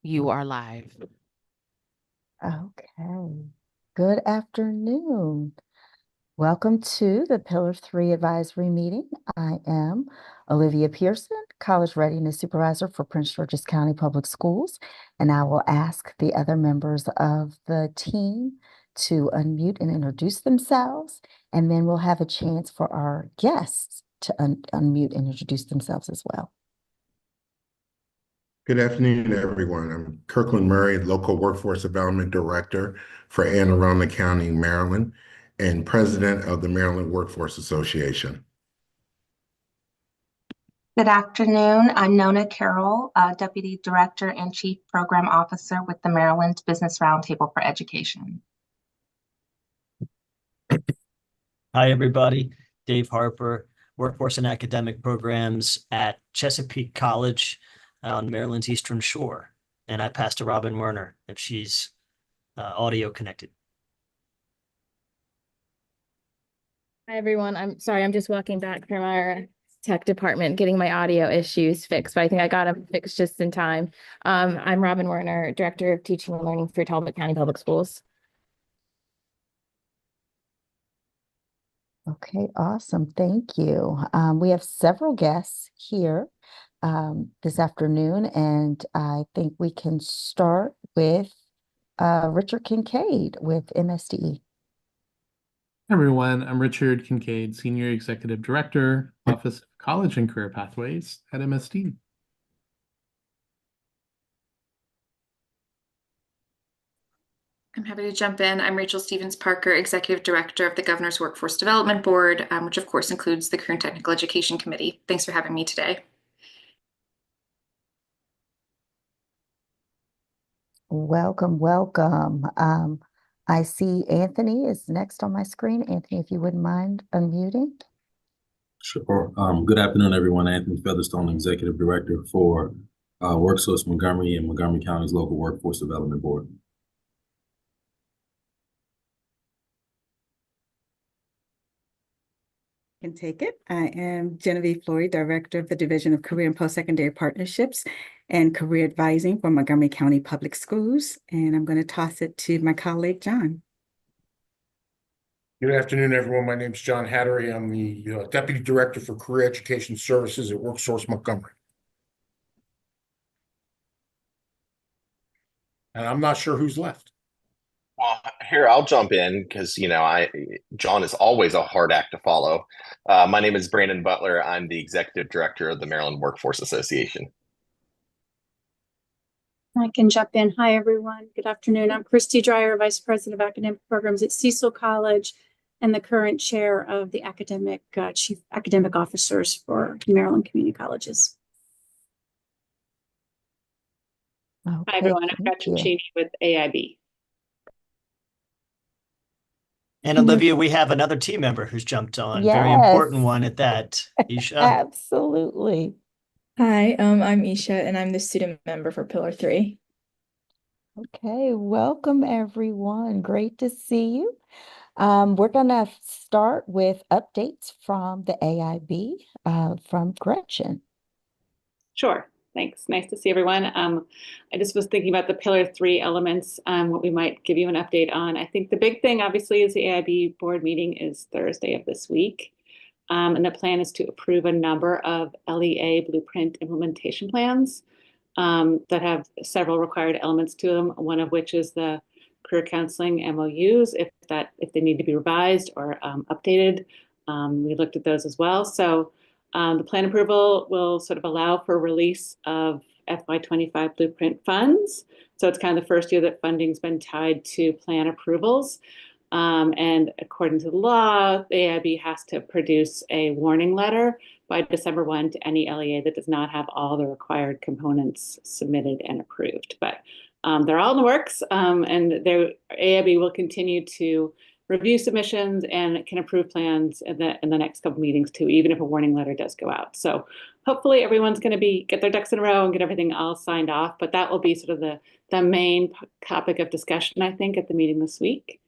You are live. Okay. Good afternoon. Welcome to the Pillar 3 Advisory Meeting. I am Olivia Pearson, College Readiness Supervisor for Prince George's County Public Schools, and I will ask the other members of the team to unmute and introduce themselves, and then we'll have a chance for our guests to unmute and introduce themselves as well. Good afternoon, everyone. I'm Kirkland Murray, Local Workforce Development Director for Anne Arundel County, Maryland, and President of the Maryland Workforce Association. Good afternoon. I'm Nona Carroll, Deputy Director and Chief Program Officer with the Maryland Business Roundtable for Education. Hi, everybody. Dave Harper, Workforce and Academic Programs at Chesapeake College on Maryland's Eastern Shore. And I pass to Robin Werner if she's audio connected. Hi, everyone. I'm sorry, I'm just walking back from our tech department getting my audio issues fixed, but I think I got them fixed just in time. I'm Robin Werner, Director of Teaching and Learning for Talbot County Public Schools. Okay, awesome. Thank you. We have several guests here this afternoon, and I think we can start with Richard Kincaid with MSDE. Hi, everyone. I'm Richard Kincaid, Senior Executive Director, Office of College and Career Pathways at MSD. I'm happy to jump in. I'm Rachel Stevens Parker, Executive Director of the Governor's Workforce Development Board, which of course includes the Career and Technical Education Committee. Thanks for having me today. Welcome, welcome. I see Anthony is next on my screen. Anthony, if you wouldn't mind unmuting. Sure. Good afternoon, everyone. Anthony Featherstone, Executive Director for WorkSource Montgomery and Montgomery County's Local Workforce Development Board. Can take it. I am Genevieve Flory, Director of the Division of Career and Post-Secondary Partnerships and Career Advising for Montgomery County Public Schools. And I'm going to toss it to my colleague, John. Good afternoon, everyone. My name is John Hattery. I'm the Deputy Director for Career Education Services at WorkSource Montgomery. And I'm not sure who's left. Well, here I'll jump in because John is always a hard act to follow. My name is Brandon Butler. I'm the Executive Director of the Maryland Workforce Association. I can jump in. Hi, everyone. Good afternoon. I'm Christy Dreyer, Vice President of Academic Programs at Cecil College and the current chair of the Chief Academic Officers for Maryland Community Colleges. Okay, Hi, everyone. I'm Gretchen Cheney with AIB. And Olivia, we have another team member who's jumped on. Yes. Very important one at that. Isha. Absolutely. Hi, I'm Isha, and I'm the student member for Pillar 3. Okay, welcome everyone. Great to see you. We're going to start with updates from the AIB from Gretchen. Sure. Thanks. Nice to see everyone. I just was thinking about the Pillar 3 elements, what we might give you an update on. I think the big thing, obviously, is the AIB board meeting is Thursday of this week. And the plan is to approve a number of LEA blueprint implementation plans that have several required elements to them, one of which is the career counseling MOUs, if they need to be revised or updated. We looked at those as well. So the plan approval will sort of allow for release of FY25 blueprint funds. So it's kind of the first year that funding's been tied to plan approvals. And according to the law, the AIB has to produce a warning letter by December 1 to any LEA that does not have all the required components submitted and approved. But they're all in the works, and the AIB will continue to review submissions and can approve plans in the next couple meetings too, even if a warning letter does go out. So hopefully everyone's going to get their ducks in a row and get everything all signed off. But that will be sort of the main topic of discussion, I think, at the meeting this week.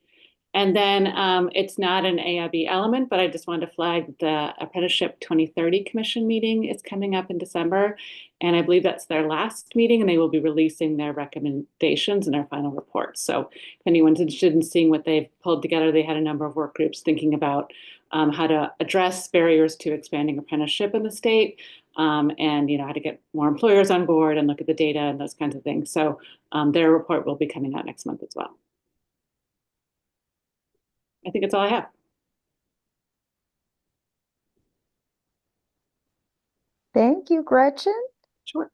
And then it's not an AIB element, but I just wanted to flag the Apprenticeship 2030 Commission meeting is coming up in December. And I believe that's their last meeting, and they will be releasing their recommendations in their final report. So if anyone's interested in seeing what they've pulled together, they had a number of work groups thinking about how to address barriers to expanding apprenticeship in the state, and how to get more employers on board and look at the data and those kinds of things. So their report will be coming out next month as well. I think that's all I have. Thank you, Gretchen. Sure.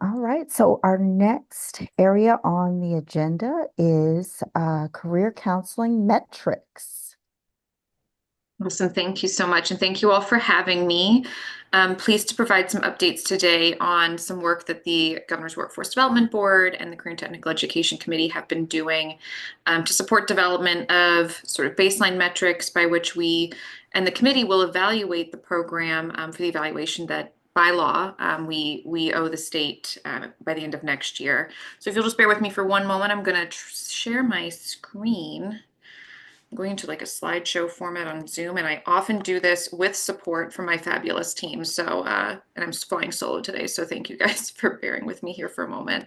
All right, so our next area on the agenda is career counseling metrics. Awesome. Thank you so much. And thank you all for having me. I'm pleased to provide some updates today on some work that the Governor's Workforce Development Board and the Career and Technical Education Committee have been doing to support development of sort of baseline metrics by which we and the committee will evaluate the program for the evaluation that by law we owe the state by the end of next year. So if you'll just bear with me for one moment, I'm going to share my screen. Going into like a slideshow format on Zoom, and I often do this with support from my fabulous team. So, and I'm flying solo today, so thank you guys for bearing with me here for a moment.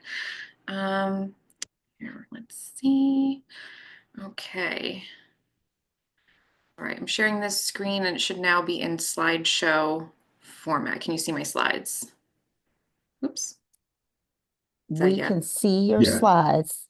Here, let's see. Okay. All right, I'm sharing this screen, and it should now be in slideshow format. Can you see my slides? Oops. We can see your slides.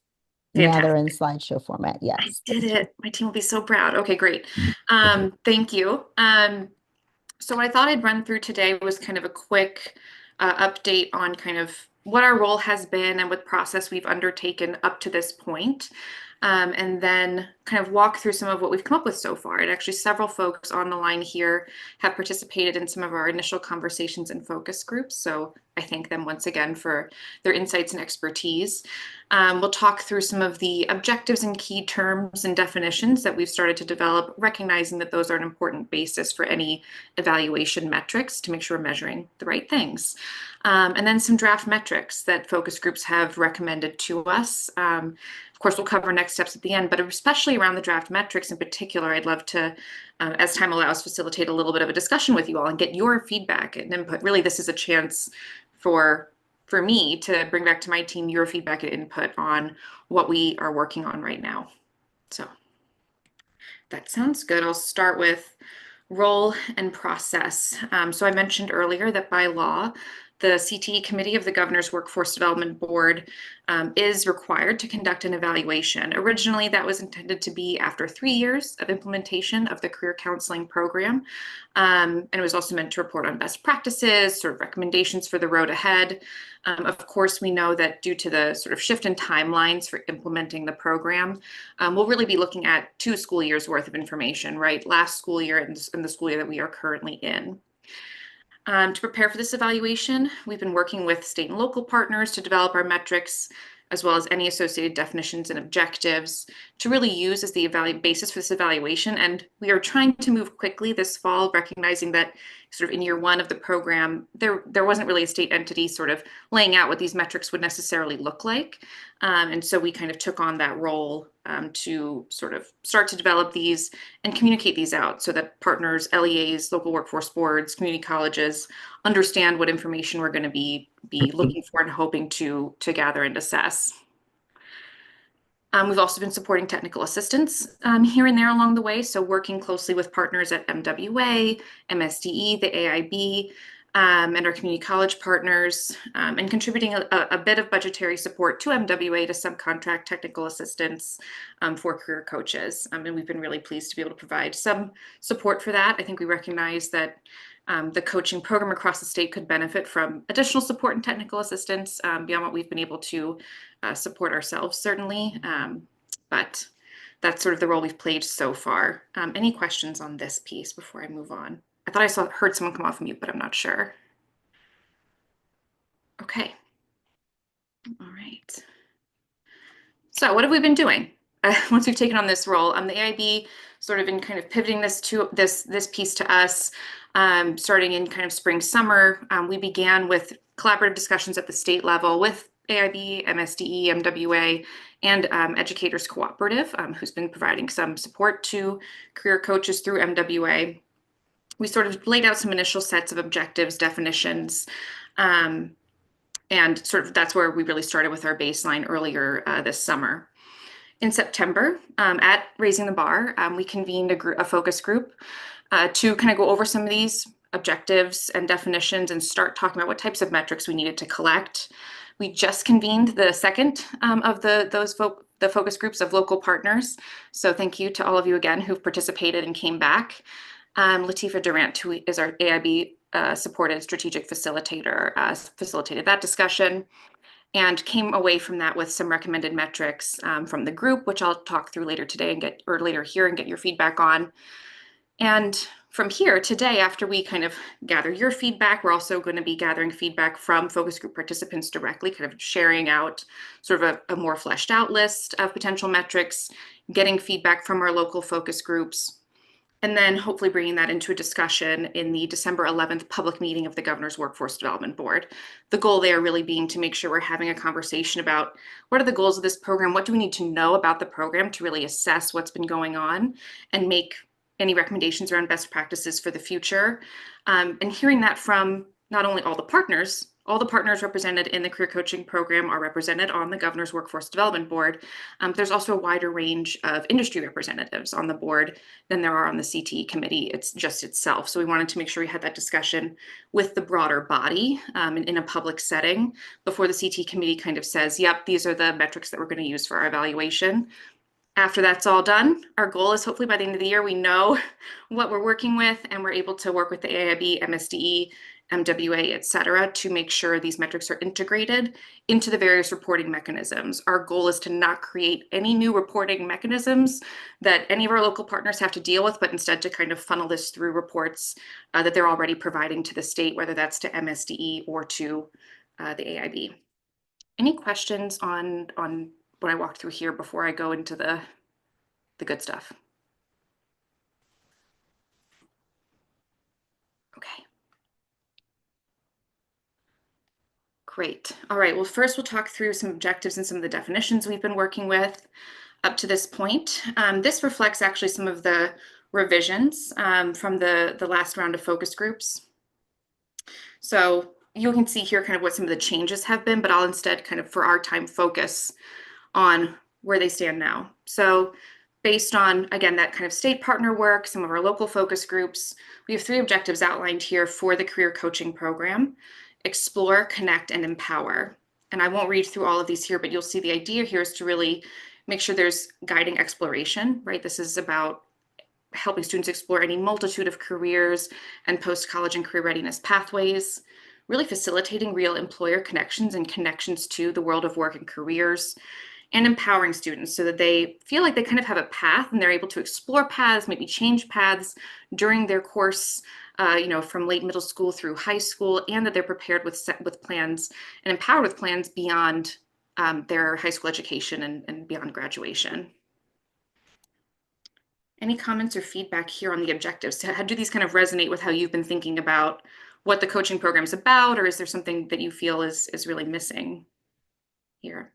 Now they're in slideshow format. Yes. I did it. My team will be so proud. Okay, great. Thank you. So what I thought I'd run through today was kind of a quick update on kind of what our role has been and what process we've undertaken up to this point. And then kind of walk through some of what we've come up with so far. And actually several folks on the line here have participated in some of our initial conversations and focus groups. So I thank them once again for their insights and expertise. We'll talk through some of the objectives and key terms and definitions that we've started to develop, recognizing that those are an important basis for any evaluation metrics to make sure we're measuring the right things. And then some draft metrics that focus groups have recommended to us. Of course, we'll cover next steps at the end, but especially around the draft metrics in particular, I'd love to, as time allows, facilitate a little bit of a discussion with you all and get your feedback and input. Really, this is a chance for me to bring back to my team your feedback and input on what we are working on right now. So that sounds good. I'll start with role and process. So I mentioned earlier that by law, the CTE Committee of the Governor's Workforce Development Board is required to conduct an evaluation. Originally, that was intended to be after 3 years of implementation of the career counseling program. And it was also meant to report on best practices, sort of recommendations for the road ahead. Of course, we know that due to the sort of shift in timelines for implementing the program, we'll really be looking at 2 school years worth of information, right? Last school year and the school year that we are currently in. To prepare for this evaluation, we've been working with state and local partners to develop our metrics, as well as any associated definitions and objectives to really use as the basis for this evaluation. And we are trying to move quickly this fall, recognizing that sort of in year 1 of the program, there wasn't really a state entity sort of laying out what these metrics would necessarily look like. And so we kind of took on that role to sort of start to develop these and communicate these out so that partners, LEAs, local workforce boards, community colleges understand what information we're going to be looking for and hoping to gather and assess. We've also been supporting technical assistance here and there along the way. So working closely with partners at MWA, MSDE, the AIB, and our community college partners, and contributing a bit of budgetary support to MWA to subcontract technical assistance for career coaches. And we've been really pleased to be able to provide some support for that. I think we recognize that the coaching program across the state could benefit from additional support and technical assistance beyond what we've been able to support ourselves, certainly. But that's sort of the role we've played so far. Any questions on this piece before I move on? I thought I heard someone come off mute, but I'm not sure. Okay. All right. So what have we been doing once we've taken on this role? The AIB sort of been kind of pivoting this to this piece to us, starting in kind of spring, summer. We began with collaborative discussions at the state level with AIB, MSDE, MWA, and Educators Cooperative, who's been providing some support to career coaches through MWA. We sort of laid out some initial sets of objectives, definitions, And sort of that's where we really started with our baseline earlier this summer. In September, at Raising the Bar, we convened a focus group to kind of go over some of these objectives and definitions and start talking about what types of metrics we needed to collect. We just convened the second of the focus groups of local partners. So thank you to all of you again who've participated and came back. Latifa Durant, who is our AIB supported strategic facilitator, facilitated that discussion and came away from that with some recommended metrics from the group, which I'll talk through later today and later here and get your feedback on. And from here today, after we kind of gather your feedback, we're also going to be gathering feedback from focus group participants directly, kind of sharing out sort of a more fleshed out list of potential metrics, getting feedback from our local focus groups, and then hopefully bringing that into a discussion in the December 11th public meeting of the Governor's Workforce Development Board. The goal there really being to make sure we're having a conversation about what are the goals of this program, what do we need to know about the program to really assess what's been going on and make any recommendations around best practices for the future. And hearing that from not only all the partners represented in the career coaching program are represented on the Governor's Workforce Development Board. There's also a wider range of industry representatives on the board than there are on the CTE committee. It's just itself. So we wanted to make sure we had that discussion with the broader body in a public setting before the CTE committee kind of says, yep, these are the metrics that we're going to use for our evaluation. After that's all done, our goal is hopefully by the end of the year, we know what we're working with and we're able to work with the AIB, MSDE, MWA, et cetera, to make sure these metrics are integrated into the various reporting mechanisms. Our goal is to not create any new reporting mechanisms that any of our local partners have to deal with, but instead to kind of funnel this through reports that they're already providing to the state, whether that's to MSDE or to the AIB. Any questions on what I walked through here before I go into the good stuff? Okay. Great. All right. Well, first we'll talk through some objectives and some of the definitions we've been working with up to this point. This reflects actually some of the revisions from the last round of focus groups. So you can see here kind of what some of the changes have been, but I'll instead kind of for our time focus on where they stand now. So based on, again, that kind of state partner work, some of our local focus groups, we have 3 objectives outlined here for the career coaching program: explore, connect, and empower. And I won't read through all of these here, but you'll see the idea here is to really make sure there's guiding exploration, right? This is about helping students explore any multitude of careers and post-college and career readiness pathways, really facilitating real employer connections and connections to the world of work and careers, and empowering students so that they feel like they kind of have a path and they're able to explore paths, maybe change paths during their course, from late middle school through high school, and that they're prepared with plans and empowered with plans beyond their high school education and beyond graduation. Any comments or feedback here on the objectives? How do these kind of resonate with how you've been thinking about what the coaching program is about, or is there something that you feel is really missing here?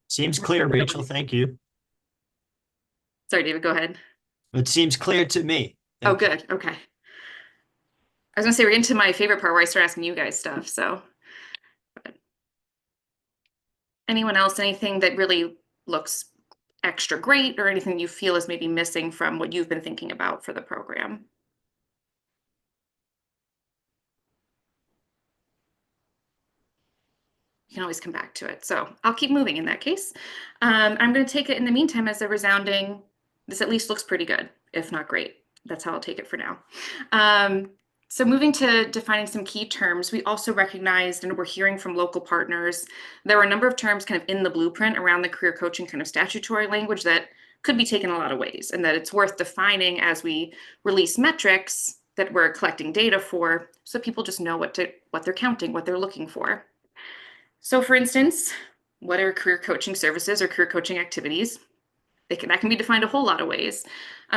Seems clear, Rachel. Thank you. Sorry, David, go ahead. It seems clear to me. Oh, good. Okay. I was gonna say we're getting to my favorite part where I start asking you guys stuff. So anyone else, anything that really looks extra great or anything you feel is maybe missing from what you've been thinking about for the program? You can always come back to it. So I'll keep moving in that case. I'm going to take it in the meantime as a resounding, this at least looks pretty good, if not great. That's how I'll take it for now. So moving to defining some key terms, we also recognized, and we're hearing from local partners, there were a number of terms kind of in the blueprint around the career coaching kind of statutory language that could be taken a lot of ways, and that it's worth defining as we release metrics that we're collecting data for, so people just know what they're counting, what they're looking for. So for instance, what are career coaching services or career coaching activities? That can be defined a whole lot of ways.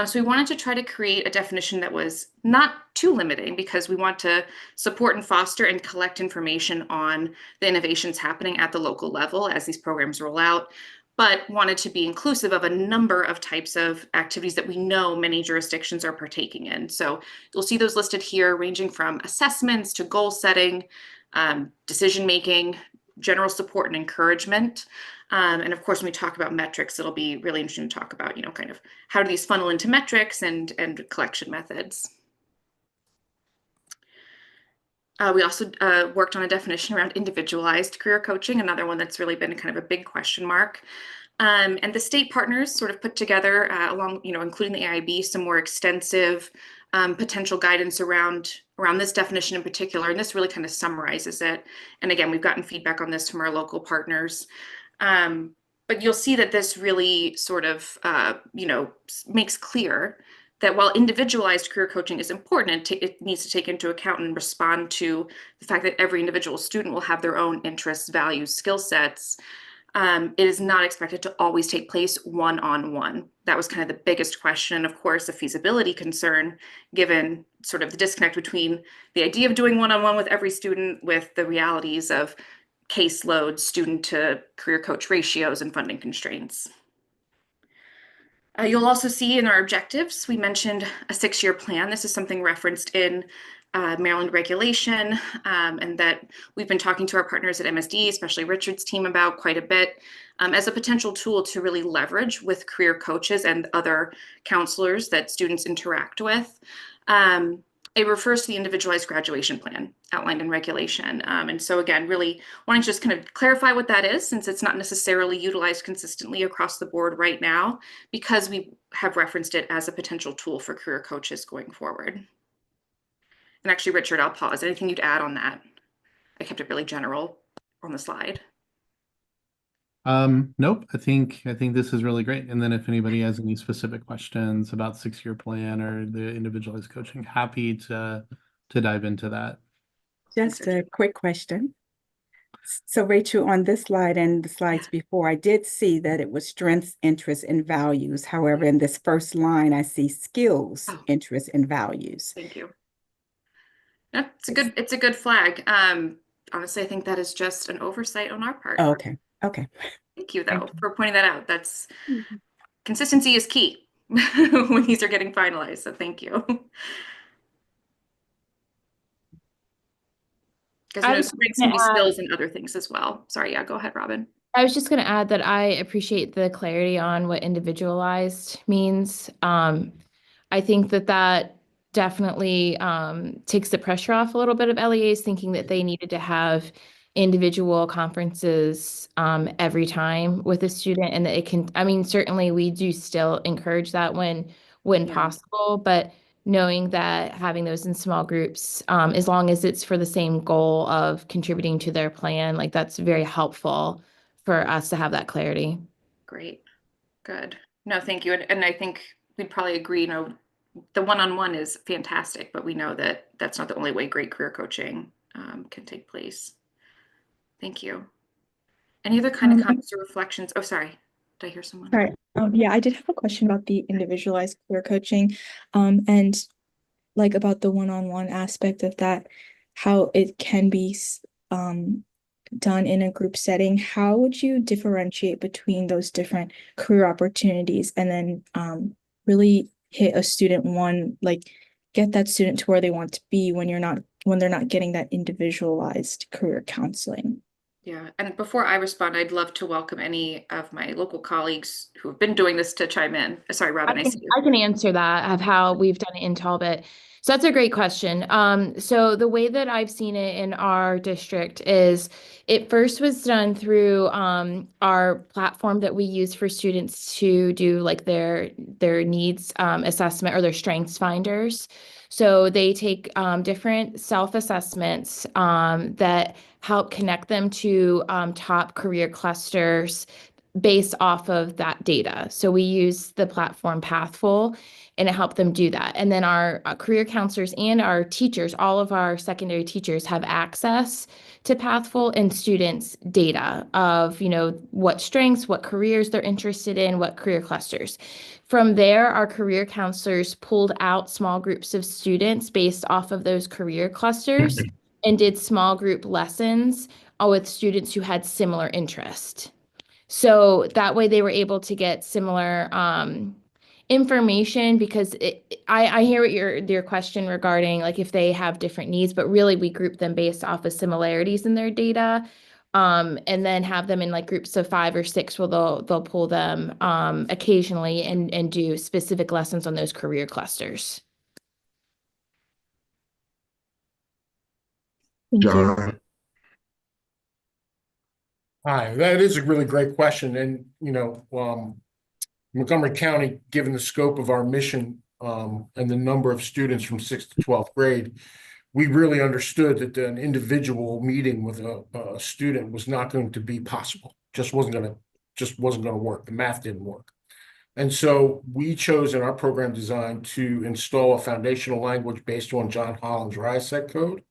So we wanted to try to create a definition that was not too limiting, because we want to support and foster and collect information on the innovations happening at the local level as these programs roll out, but wanted to be inclusive of a number of types of activities that we know many jurisdictions are partaking in. So you'll see those listed here, ranging from assessments to goal setting, decision-making, general support and encouragement. And of course, when we talk about metrics, it'll be really interesting to talk about, kind of how do these funnel into metrics and collection methods. We also worked on a definition around individualized career coaching, another one that's really been kind of a big question mark. And the state partners sort of put together, along, including the AIB, some more extensive potential guidance around this definition in particular. And this really kind of summarizes it. And again, we've gotten feedback on this from our local partners. But you'll see that this really sort of, makes clear that while individualized career coaching is important, it needs to take into account and respond to the fact that every individual student will have their own interests, values, skill sets. It is not expected to always take place one-on-one. That was kind of the biggest question, and of course, a feasibility concern, given sort of the disconnect between the idea of doing one-on-one with every student with the realities of caseload, student to career coach ratios, and funding constraints. You'll also see in our objectives, we mentioned a 6-year plan. This is something referenced in Maryland regulation, and that we've been talking to our partners at MSD, especially Richard's team, about quite a bit, as a potential tool to really leverage with career coaches and other counselors that students interact with. It refers to the individualized graduation plan outlined in regulation. And so again, really wanting to just kind of clarify what that is, since it's not necessarily utilized consistently across the board right now, because we have referenced it as a potential tool for career coaches going forward. And actually, Richard, I'll pause. Anything you'd add on that? I kept it really general on the slide. Nope. I think this is really great. And then if anybody has any specific questions about 6-year plan or the individualized coaching, happy to dive into that. Just a quick question. So Rachel, on this slide and the slides before, I did see that it was strengths, interests, and values. However, in this first line, I see skills, interests, and values. Thank you. Yeah, it's a good flag. Honestly, I think that is just an oversight on our part. Oh, okay. Okay. Thank you, though, for pointing that out. That's consistency is key when these are getting finalized. So thank you. Because there's going to be skills and other things as well. Sorry, yeah, go ahead, Robin. I was just going to add that I appreciate the clarity on what individualized means. I think that definitely takes the pressure off a little bit of LEAs thinking that they needed to have individual conferences every time with a student, and that it can, certainly we do still encourage that when possible, but knowing that having those in small groups, as long as it's for the same goal of contributing to their plan, like that's very helpful for us to have that clarity. Great. Good. No, thank you. And I think we'd probably agree, the one-on-one is fantastic, but we know that that's not the only way great career coaching can take place. Thank you. Any other kind of comments or reflections? Oh, sorry. Did I hear someone? All right. Yeah, I did have a question about the individualized career coaching, and like about the one-on-one aspect of that, how it can be done in a group setting. How would you differentiate between those different career opportunities and then really hit a student get that student to where they want to be when they're not getting that individualized career counseling? Yeah, and before I respond, I'd love to welcome any of my local colleagues who have been doing this to chime in. Sorry, Robin, I can answer that of how we've done it in Talbot. So that's a great question. So the way that I've seen it in our district is it first was done through our platform that we use for students to do like their needs assessment or their strengths finders. So they take different self-assessments that help connect them to top career clusters based off of that data. So we use the platform Pathful, and it helped them do that. And then our career counselors and our teachers, all of our secondary teachers have access to Pathful and students' data of, what strengths, what careers they're interested in, what career clusters. From there, our career counselors pulled out small groups of students based off of those career clusters and did small group lessons with students who had similar interest. So that way they were able to get similar information, because I hear what your question regarding like if they have different needs, but really we group them based off of similarities in their data. And then have them in like groups of 5 or 6 where they'll pull them occasionally and do specific lessons on those career clusters. Thank you. John? Hi, that is a really great question. And, Montgomery County, given the scope of our mission and the number of students from 6th to 12th grade, we really understood that an individual meeting with a student was not going to be possible. Just wasn't going to work. The math didn't work. And so we chose in our program design to install a foundational language based on John Holland's RISEC code,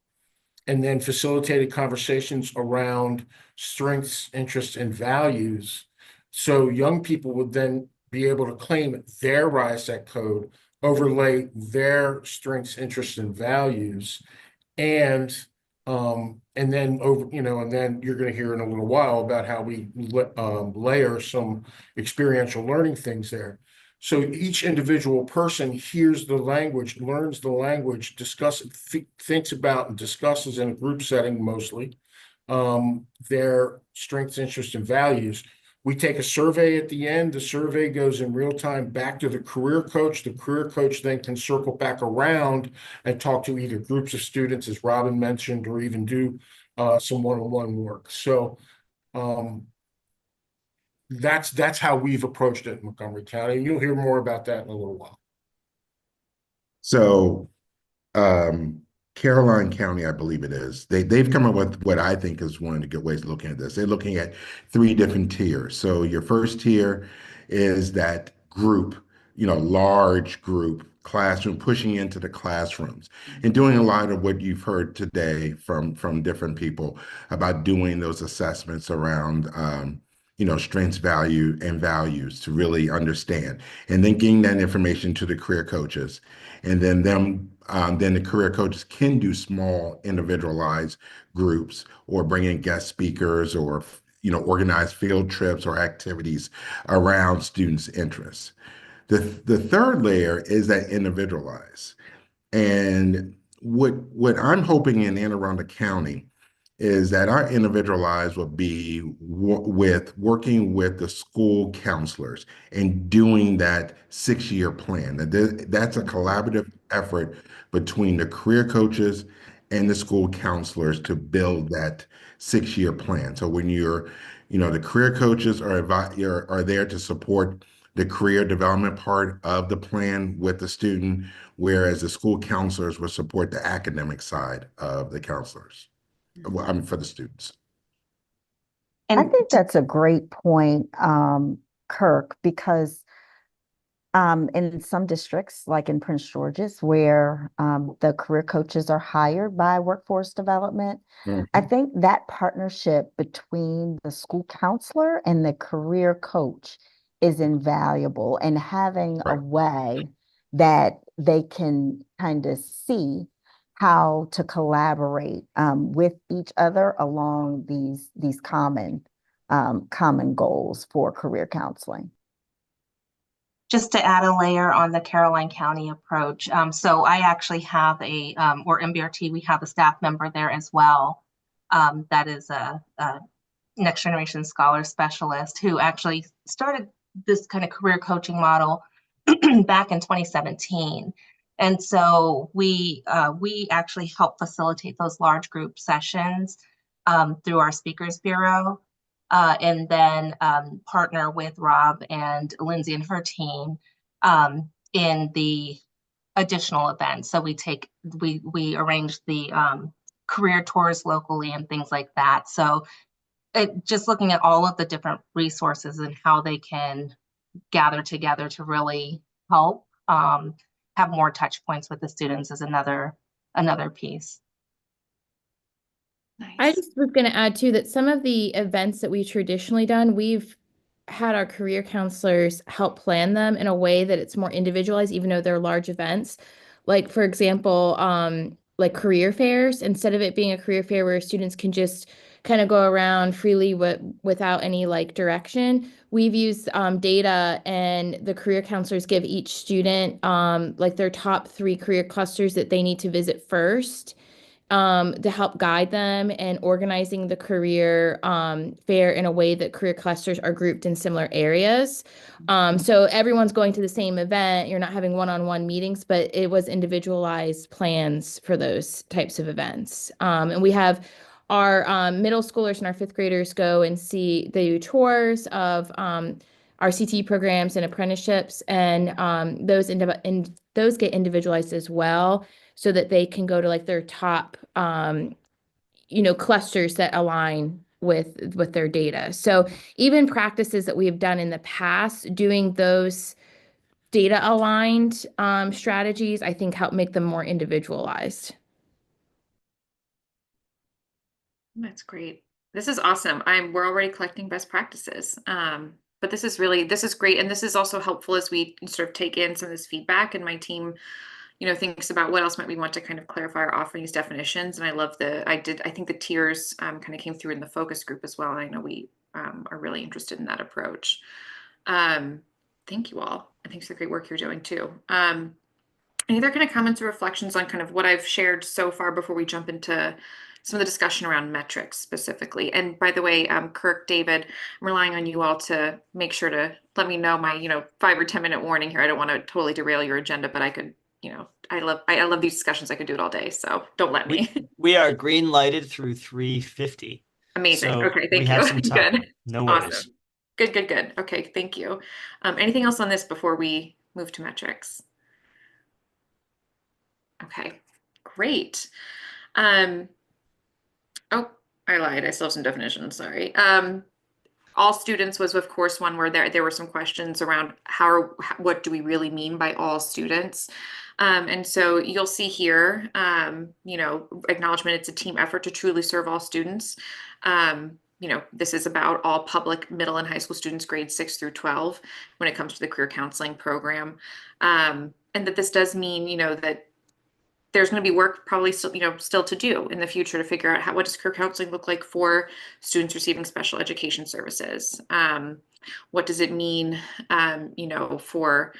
and then facilitated conversations around strengths, interests, and values. So young people would then be able to claim their RISEC code, overlay their strengths, interests, and values, and then you're going to hear in a little while about how we layer some experiential learning things there. So each individual person hears the language, learns the language, thinks about and discusses in a group setting mostly their strengths, interests, and values. We take a survey at the end. The survey goes in real time back to the career coach. The career coach then can circle back around and talk to either groups of students, as Robin mentioned, or even do some one-on-one work. So that's how we've approached it in Montgomery County. You'll hear more about that in a little while. So Caroline County, I believe it is, they've come up with what I think is one of the good ways of looking at this. They're looking at 3 different tiers. So your first tier is that group, large group classroom, pushing into the classrooms and doing a lot of what you've heard today from different people about doing those assessments around strengths, value, and values to really understand, and then getting that information to the career coaches, and then then the career coaches can do small individualized groups or bring in guest speakers or organize field trips or activities around students' interests. The third layer is that individualized, and what I'm hoping in Anne Arundel County is that our individualized will be working with the school counselors and doing that 6-year plan. That's a collaborative effort between the career coaches and the school counselors to build that 6-year plan. So when the career coaches are there to support the career development part of the plan with the student, whereas the school counselors will support the academic side of the counselors. Well, for the students. I think that's a great point, Kirk, because in some districts, like in Prince George's, where the career coaches are hired by workforce development, I think that partnership between the school counselor and the career coach is invaluable, and having a way that they can kind of see how to collaborate with each other along these common goals for career counseling. Just to add a layer on the Caroline County approach. So I actually have or MBRT, we have a staff member there as well. That is a next generation scholar specialist who actually started this kind of career coaching model back in 2017. And so we actually help facilitate those large group sessions through our Speakers Bureau, and then partner with Rob and Lindsay and her team in the additional events. So we arrange the career tours locally and things like that. So just looking at all of the different resources and how they can gather together to really help have more touch points with the students is another piece. Nice. I just was going to add too that some of the events that we've traditionally done, we've had our career counselors help plan them in a way that it's more individualized, even though they're large events. Like, for example, like career fairs, instead of it being a career fair where students can just kind of go around freely without any like direction. We've used data, and the career counselors give each student like their top 3 career clusters that they need to visit first, to help guide them in organizing the career fair in a way that career clusters are grouped in similar areas. So everyone's going to the same event. You're not having one-on-one meetings, but it was individualized plans for those types of events. And we have our middle schoolers and our 5th graders go and they do tours of our CTE programs and apprenticeships, and those get individualized as well, so that they can go to like their top, clusters that align with their data. So even practices that we have done in the past, doing those data aligned strategies, I think help make them more individualized. That's great. This is awesome. We're already collecting best practices. But this is great. And this is also helpful as we sort of take in some of this feedback, and my team, thinks about what else might we want to kind of clarify or offer these definitions. And I love I think the tiers kind of came through in the focus group as well. And I know we are really interested in that approach. Thank you all. I think it's the great work you're doing too. Any other kind of comments or reflections on kind of what I've shared so far before we jump into some of the discussion around metrics specifically? And by the way, Kirk, David, I'm relying on you all to make sure to let me know my, 5 or 10 minute warning here. I don't want to totally derail your agenda, but I could, I love these discussions. I could do it all day. So don't let me. We are green lighted through 3:50. Amazing. So okay. Thank we have you. some time. Good. No worries. Awesome. Good. Okay. Thank you. Anything else on this before we move to metrics? Okay, great. Oh, I lied. I still have some definitions. Sorry. All students was, of course, one where there were some questions around what do we really mean by all students? And so you'll see here, acknowledgement, it's a team effort to truly serve all students. This is about all public middle and high school students, grades 6 through 12, when it comes to the career counseling program. And that this does mean, that there's going to be work probably still to do in the future to figure out what does career counseling look like for students receiving special education services. What does it mean, for,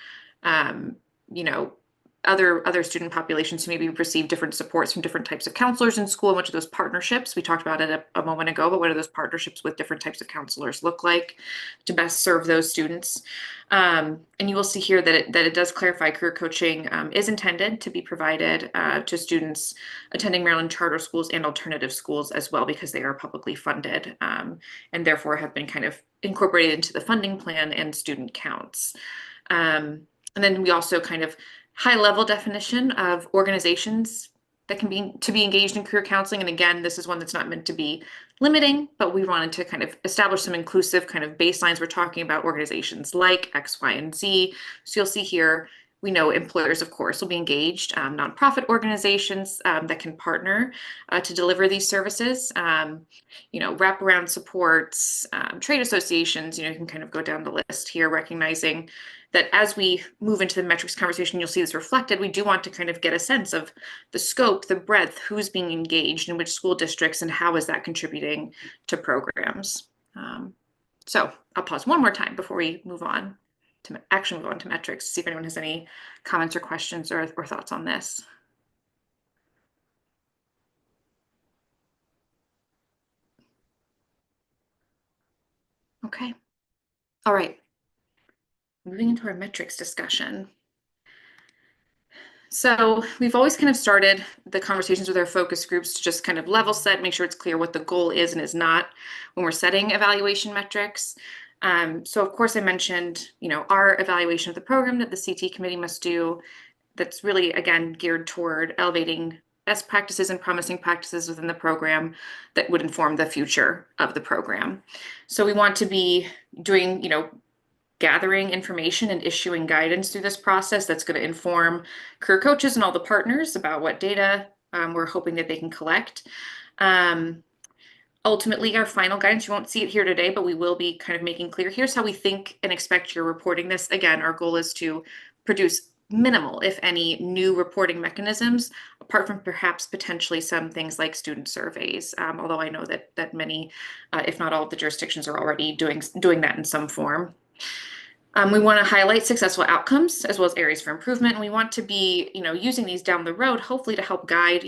other student populations who maybe receive different supports from different types of counselors in school, and what are those partnerships? We talked about it a moment ago, but what do those partnerships with different types of counselors look like to best serve those students? And you will see here that it does clarify career coaching is intended to be provided to students attending Maryland charter schools and alternative schools as well, because they are publicly funded and therefore have been kind of incorporated into the funding plan and student counts. And then we also kind of high-level definition of organizations that can be engaged in career counseling. And again, this is one that's not meant to be limiting, but we wanted to kind of establish some inclusive kind of baselines. We're talking about organizations like X, Y, and Z. So you'll see here, we know employers, of course, will be engaged, nonprofit organizations that can partner to deliver these services, wraparound supports, trade associations, you can kind of go down the list here, recognizing that as we move into the metrics conversation, you'll see this reflected. We do want to kind of get a sense of the scope, the breadth, who's being engaged in which school districts, and how is that contributing to programs. So I'll pause one more time before we move on to metrics, see if anyone has any comments or questions or thoughts on this. Okay. All right. Moving into our metrics discussion. So we've always kind of started the conversations with our focus groups to just kind of level set, make sure it's clear what the goal is and is not when we're setting evaluation metrics. So of course I mentioned, our evaluation of the program that the CT committee must do. That's really, again, geared toward elevating best practices and promising practices within the program that would inform the future of the program. So we want to be doing, gathering information and issuing guidance through this process that's going to inform career coaches and all the partners about what data we're hoping that they can collect. Ultimately, our final guidance, you won't see it here today, but we will be kind of making clear, here's how we think and expect you're reporting this. Again, our goal is to produce minimal, if any, new reporting mechanisms, apart from perhaps potentially some things like student surveys. Although I know that many, if not all of the jurisdictions are already doing that in some form. We want to highlight successful outcomes as well as areas for improvement. And we want to be, using these down the road, hopefully to help guide,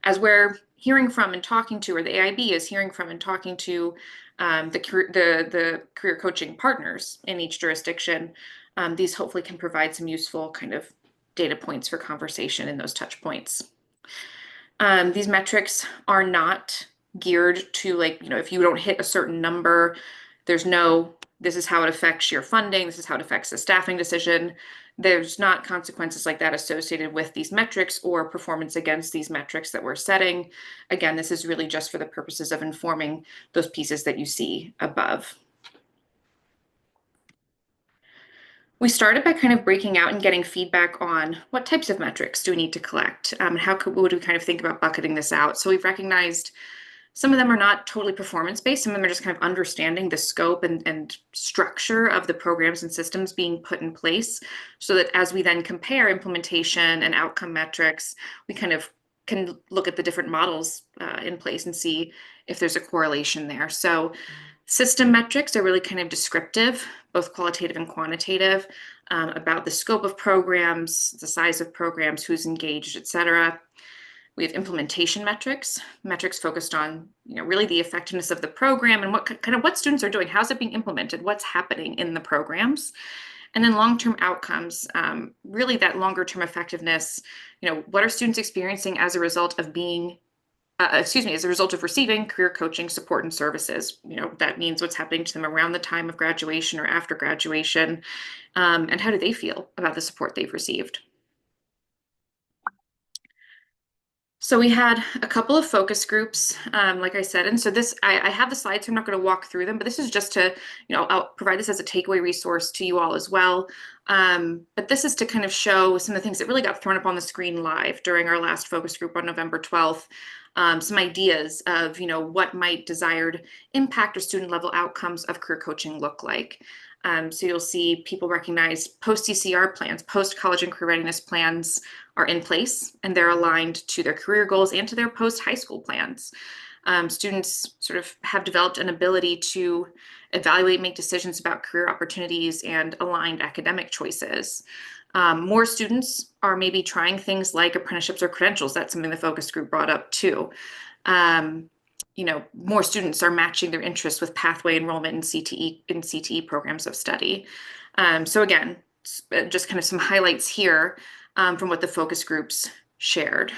as we're hearing from and talking to, or the AIB is hearing from and talking to the career coaching partners in each jurisdiction. These hopefully can provide some useful kind of data points for conversation in those touch points. These metrics are not geared to, like, if you don't hit a certain number, there's no, this is how it affects your funding, this is how it affects the staffing decision. There's not consequences like that associated with these metrics or performance against these metrics that we're setting. Again, this is really just for the purposes of informing those pieces that you see above. We started by kind of breaking out and getting feedback on what types of metrics do we need to collect, and would we kind of think about bucketing this out. So we've recognized some of them are not totally performance-based. Some of them are just kind of understanding the scope and structure of the programs and systems being put in place, so that as we then compare implementation and outcome metrics, we kind of can look at the different models in place and see if there's a correlation there. So system metrics are really kind of descriptive, both qualitative and quantitative, about the scope of programs, the size of programs, who's engaged, et cetera. We have implementation metrics focused on, really the effectiveness of the program and what students are doing, how's it being implemented, what's happening in the programs. And then long-term outcomes, really that longer-term effectiveness, what are students experiencing as a result of being, as a result of receiving career coaching support and services. That means what's happening to them around the time of graduation or after graduation, and how do they feel about the support they've received. So we had a couple of focus groups, like I said, and so this, I have the slides, so I'm not going to walk through them, but this is just to, I'll provide this as a takeaway resource to you all as well. But this is to kind of show some of the things that really got thrown up on the screen live during our last focus group on November 12th. Some ideas of, what might desired impact or student level outcomes of career coaching look like. So you'll see people recognize post-CCR plans, post-college and career readiness plans are in place, and they're aligned to their career goals and to their post-high school plans. Students sort of have developed an ability to evaluate, make decisions about career opportunities and aligned academic choices. More students are maybe trying things like apprenticeships or credentials. That's something the focus group brought up too. More students are matching their interests with pathway enrollment in CTE programs of study. So again, just kind of some highlights here from what the focus groups shared.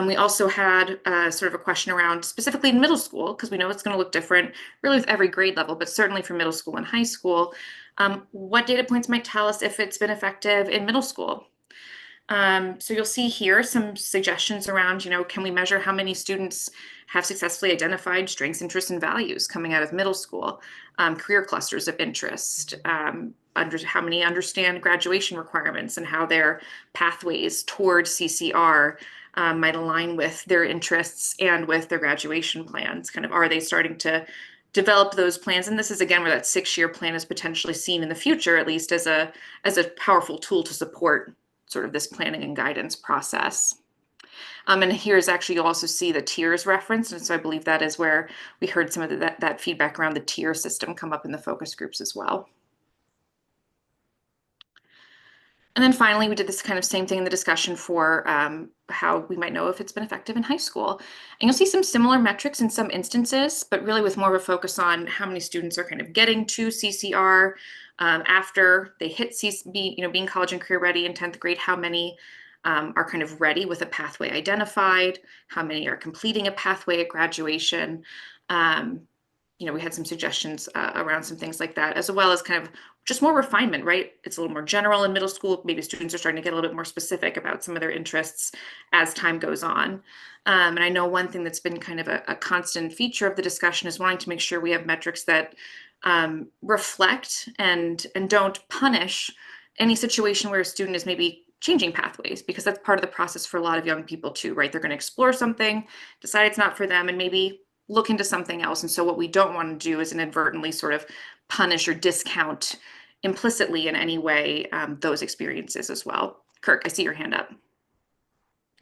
We also had sort of a question around specifically in middle school, because we know it's going to look different really with every grade level, but certainly for middle school and high school. What data points might tell us if it's been effective in middle school? So you'll see here some suggestions around, can we measure how many students have successfully identified strengths, interests, and values coming out of middle school, career clusters of interest, how many understand graduation requirements and how their pathways toward CCR might align with their interests and with their graduation plans. Kind of, are they starting to develop those plans? And this is again where that 6-year plan is potentially seen in the future, at least as a powerful tool to support sort of this planning and guidance process. And here's actually, you'll also see the tiers referenced. And so I believe that is where we heard some of that feedback around the tier system come up in the focus groups as well. And then finally, we did this kind of same thing in the discussion for how we might know if it's been effective in high school. And you'll see some similar metrics in some instances, but really with more of a focus on how many students are kind of getting to CCR after they hit being college and career ready in 10th grade, how many are kind of ready with a pathway identified, how many are completing a pathway at graduation. We had some suggestions around some things like that, as well as kind of just more refinement, right? It's a little more general in middle school. Maybe students are starting to get a little bit more specific about some of their interests as time goes on. And I know one thing that's been kind of a constant feature of the discussion is wanting to make sure we have metrics that reflect and don't punish any situation where a student is maybe changing pathways, because that's part of the process for a lot of young people too, right? They're going to explore something, decide it's not for them, and maybe look into something else. And so what we don't want to do is inadvertently sort of punish or discount implicitly in any way those experiences as well. Kirk, I see your hand up.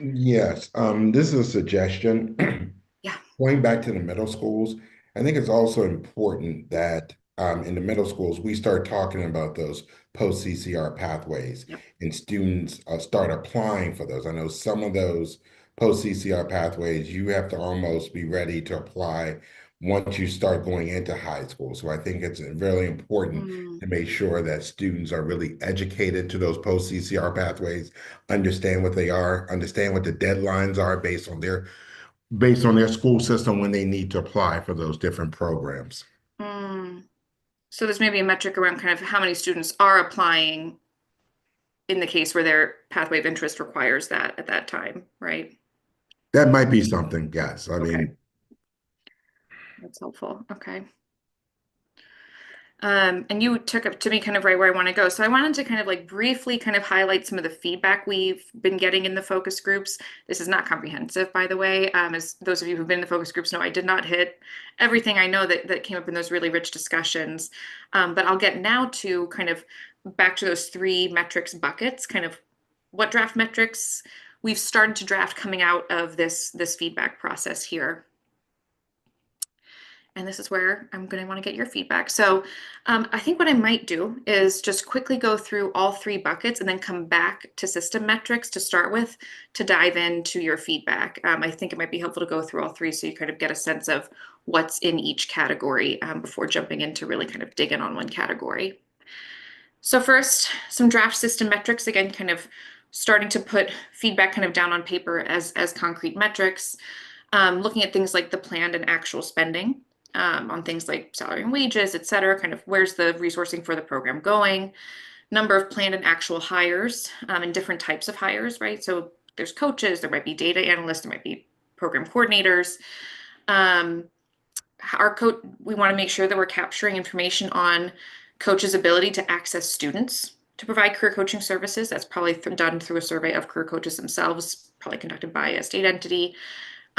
Yes, this is a suggestion. Yeah. Going back to the middle schools, I think it's also important that in the middle schools, we start talking about those post-CCR pathways and students start applying for those. I know some of those post-CCR pathways, you have to almost be ready to apply once you start going into high school. So I think it's really important to make sure that students are really educated to those post-CCR pathways, understand what they are, understand what the deadlines are based on their school system when they need to apply for those different programs. So there's maybe a metric around kind of how many students are applying in the case where their pathway of interest requires that at that time, right? That might be something, yes. I mean, that's helpful. Okay. And you took up to me kind of right where I want to go. So I wanted to kind of like briefly kind of highlight some of the feedback we've been getting in the focus groups. This is not comprehensive, by the way. As those of you who've been in the focus groups know, I did not hit everything I know that came up in those really rich discussions. But I'll get now to kind of back to those 3 metrics buckets, kind of what draft metrics we've started to draft coming out of this feedback process here. And this is where I'm going to want to get your feedback. So I think what I might do is just quickly go through all 3 buckets and then come back to system metrics to start with to dive into your feedback. I think it might be helpful to go through all 3 so you kind of get a sense of what's in each category before jumping into really kind of dig in on one category. So first, some draft system metrics, again, kind of starting to put feedback kind of down on paper as concrete metrics, looking at things like the planned and actual spending. On things like salary and wages, et cetera, kind of where's the resourcing for the program going, number of planned and actual hires, and different types of hires, right? So there's coaches, there might be data analysts, there might be program coordinators. We want to make sure that we're capturing information on coaches' ability to access students to provide career coaching services. That's probably done through a survey of career coaches themselves, probably conducted by a state entity.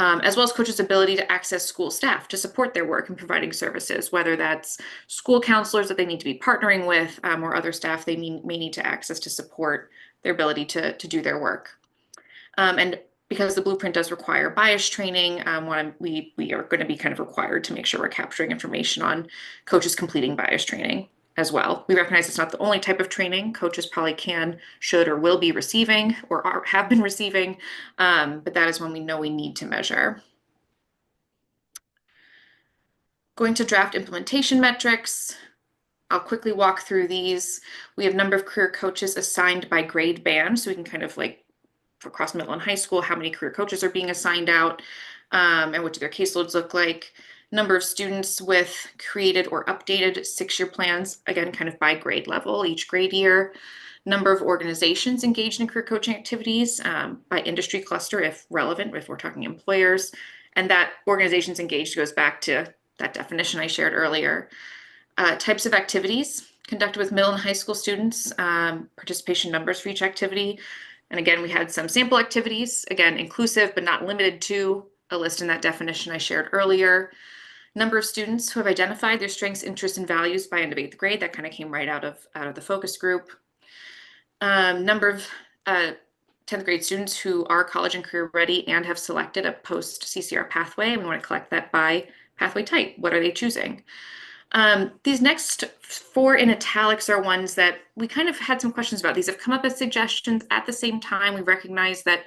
As well as coaches' ability to access school staff to support their work in providing services, whether that's school counselors that they need to be partnering with or other staff they may need to access to support their ability to do their work. And because the blueprint does require bias training, we are going to be kind of required to make sure we're capturing information on coaches completing bias training as well. We recognize it's not the only type of training coaches probably can, should, or will be receiving or have been receiving, but that is one we know we need to measure. Going to draft implementation metrics. I'll quickly walk through these. We have number of career coaches assigned by grade band, so we can kind of like for across middle and high school, how many career coaches are being assigned out, and what do their caseloads look like. Number of students with created or updated 6-year plans, again, kind of by grade level, each grade year. Number of organizations engaged in career coaching activities by industry cluster, if relevant, if we're talking employers. And that organizations engaged goes back to that definition I shared earlier. Types of activities conducted with middle and high school students, participation numbers for each activity. And again, we had some sample activities, again, inclusive, but not limited to a list in that definition I shared earlier. Number of students who have identified their strengths, interests, and values by end of 8th grade. That kind of came right out of the focus group. Number of 10th grade students who are college and career ready and have selected a post-CCR pathway. We want to collect that by pathway type. What are they choosing? These next 4 in italics are ones that we kind of had some questions about. These have come up as suggestions. At the same time, we recognize that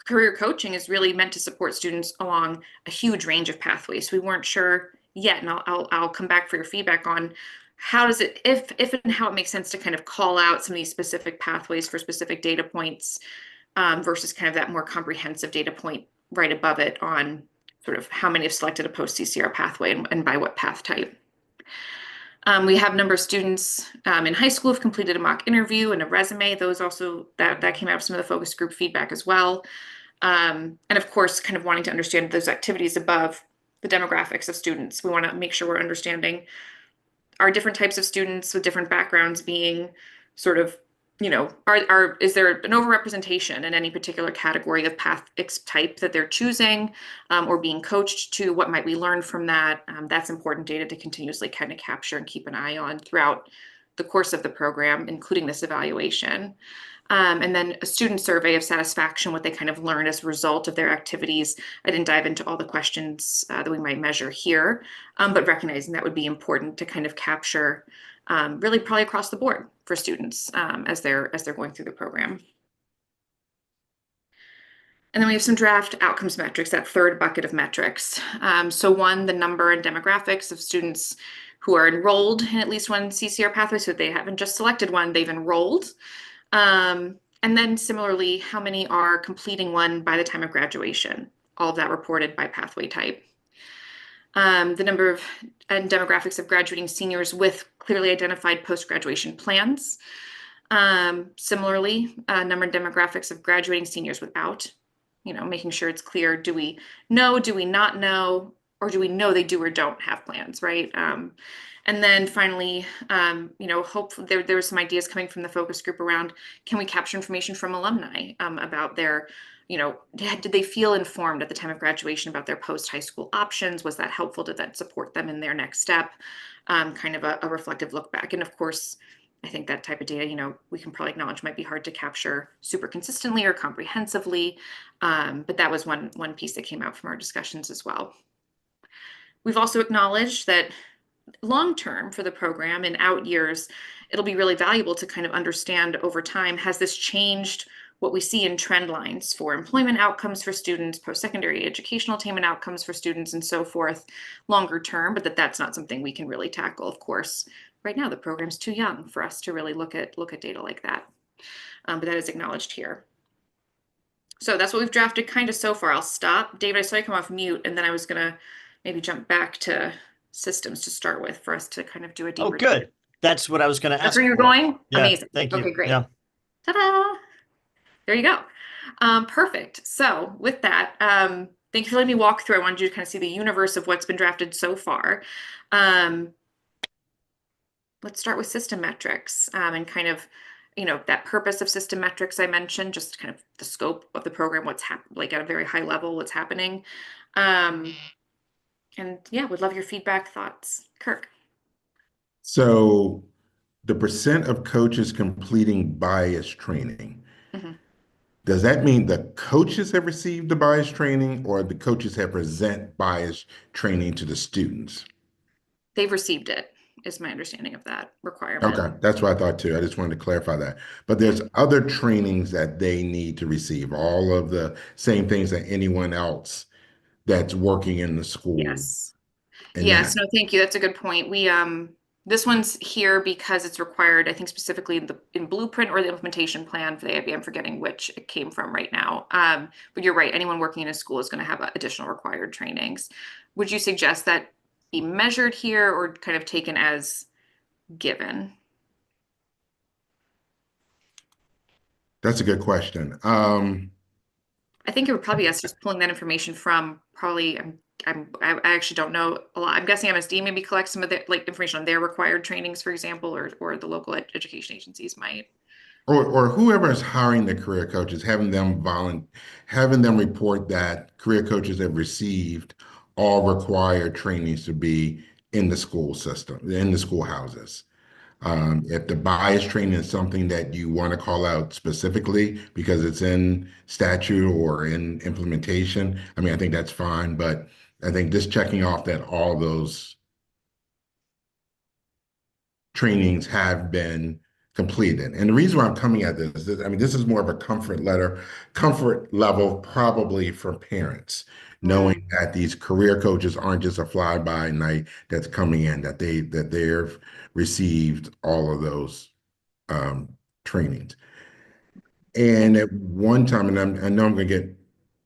career coaching is really meant to support students along a huge range of pathways. So we weren't sure yet, and I'll come back for your feedback on how does it, if and how it makes sense to kind of call out some of these specific pathways for specific data points versus kind of that more comprehensive data point right above it on sort of how many have selected a post-CCR pathway and by what path type. We have a number of students in high school who've completed a mock interview and a resume. Those also, that came out of some of the focus group feedback as well. And of course, kind of wanting to understand those activities above the demographics of students. We want to make sure we're understanding our different types of students with different backgrounds being sort of, you know, is there an overrepresentation in any particular category of path type that they're choosing or being coached to? What might we learn from that? That's important data to continuously kind of capture and keep an eye on throughout the course of the program, including this evaluation. And then a student survey of satisfaction, what they kind of learned as a result of their activities. I didn't dive into all the questions that we might measure here, but recognizing that would be important to kind of capture really probably across the board for students as they're going through the program. And then we have some draft outcomes metrics, that third bucket of metrics. So one, the number and demographics of students who are enrolled in at least one CCR pathway. So they haven't just selected one, they've enrolled. And then similarly, how many are completing one by the time of graduation? All of that reported by pathway type. The number of and demographics of graduating seniors with clearly identified post-graduation plans. Similarly, number and demographics of graduating seniors without, making sure it's clear. Do we know, do we not know, or do we know they do or don't have plans, right? And then finally, hopefully there were some ideas coming from the focus group around, can we capture information from alumni about their, did they feel informed at the time of graduation about their post-high school options? Was that helpful? Did that support them in their next step? Kind of a reflective look back. And of course, I think that type of data, we can probably acknowledge might be hard to capture super consistently or comprehensively, but that was one piece that came out from our discussions as well. We've also acknowledged that long-term for the program in out years, it'll be really valuable to kind of understand over time, has this changed what we see in trend lines for employment outcomes for students, post-secondary educational attainment outcomes for students, and so forth, longer term, but that's not something we can really tackle, of course. Right now, the program's too young for us to really look at data like that, but that is acknowledged here. So that's what we've drafted kind of so far. I'll stop. David, I saw you come off mute, and then I was gonna maybe jump back to systems to start with for us to kind of do a deeper. Oh, good. Dive. That's what I was going to ask. That's where you're for. going? Yeah, amazing. Thank you. Okay, great. Yeah. Ta-da! There you go. Perfect. So with that, thank you for letting me walk through. I wanted you to kind of see the universe of what's been drafted so far. Let's start with system metrics and kind of, that purpose of system metrics I mentioned, just kind of the scope of the program, what's like at a very high level, what's happening. And yeah, would love your feedback, thoughts. Kirk. So the percent of coaches completing bias training, does that mean the coaches have received the bias training or the coaches have present bias training to the students? They've received it, is my understanding of that requirement. Okay, that's what I thought too. I just wanted to clarify that. But there's other trainings that they need to receive, all of the same things that anyone else that's working in the school. Yes. Yes, no, thank you. That's a good point. We this one's here because it's required, I think specifically in Blueprint or the implementation plan for the IB. I'm forgetting which it came from right now. But you're right, anyone working in a school is going to have additional required trainings. Would you suggest that be measured here or kind of taken as given? That's a good question. I think it would probably be us just pulling that information from probably, I actually don't know a lot. I'm guessing MSD maybe collect some of the information on their required trainings, for example, or the local education agencies might. Or whoever is hiring the career coaches, having them report that career coaches have received all required trainings to be in the school system, in the schoolhouses. If the bias training is something that you want to call out specifically because it's in statute or in implementation, I think that's fine, but I think just checking off that all those trainings have been completed. And the reason why I'm coming at this is, this is more of a comfort level probably for parents, knowing that these career coaches aren't just a fly-by-night that's coming in, that they've received all of those trainings. And at one time, and I know I'm going to get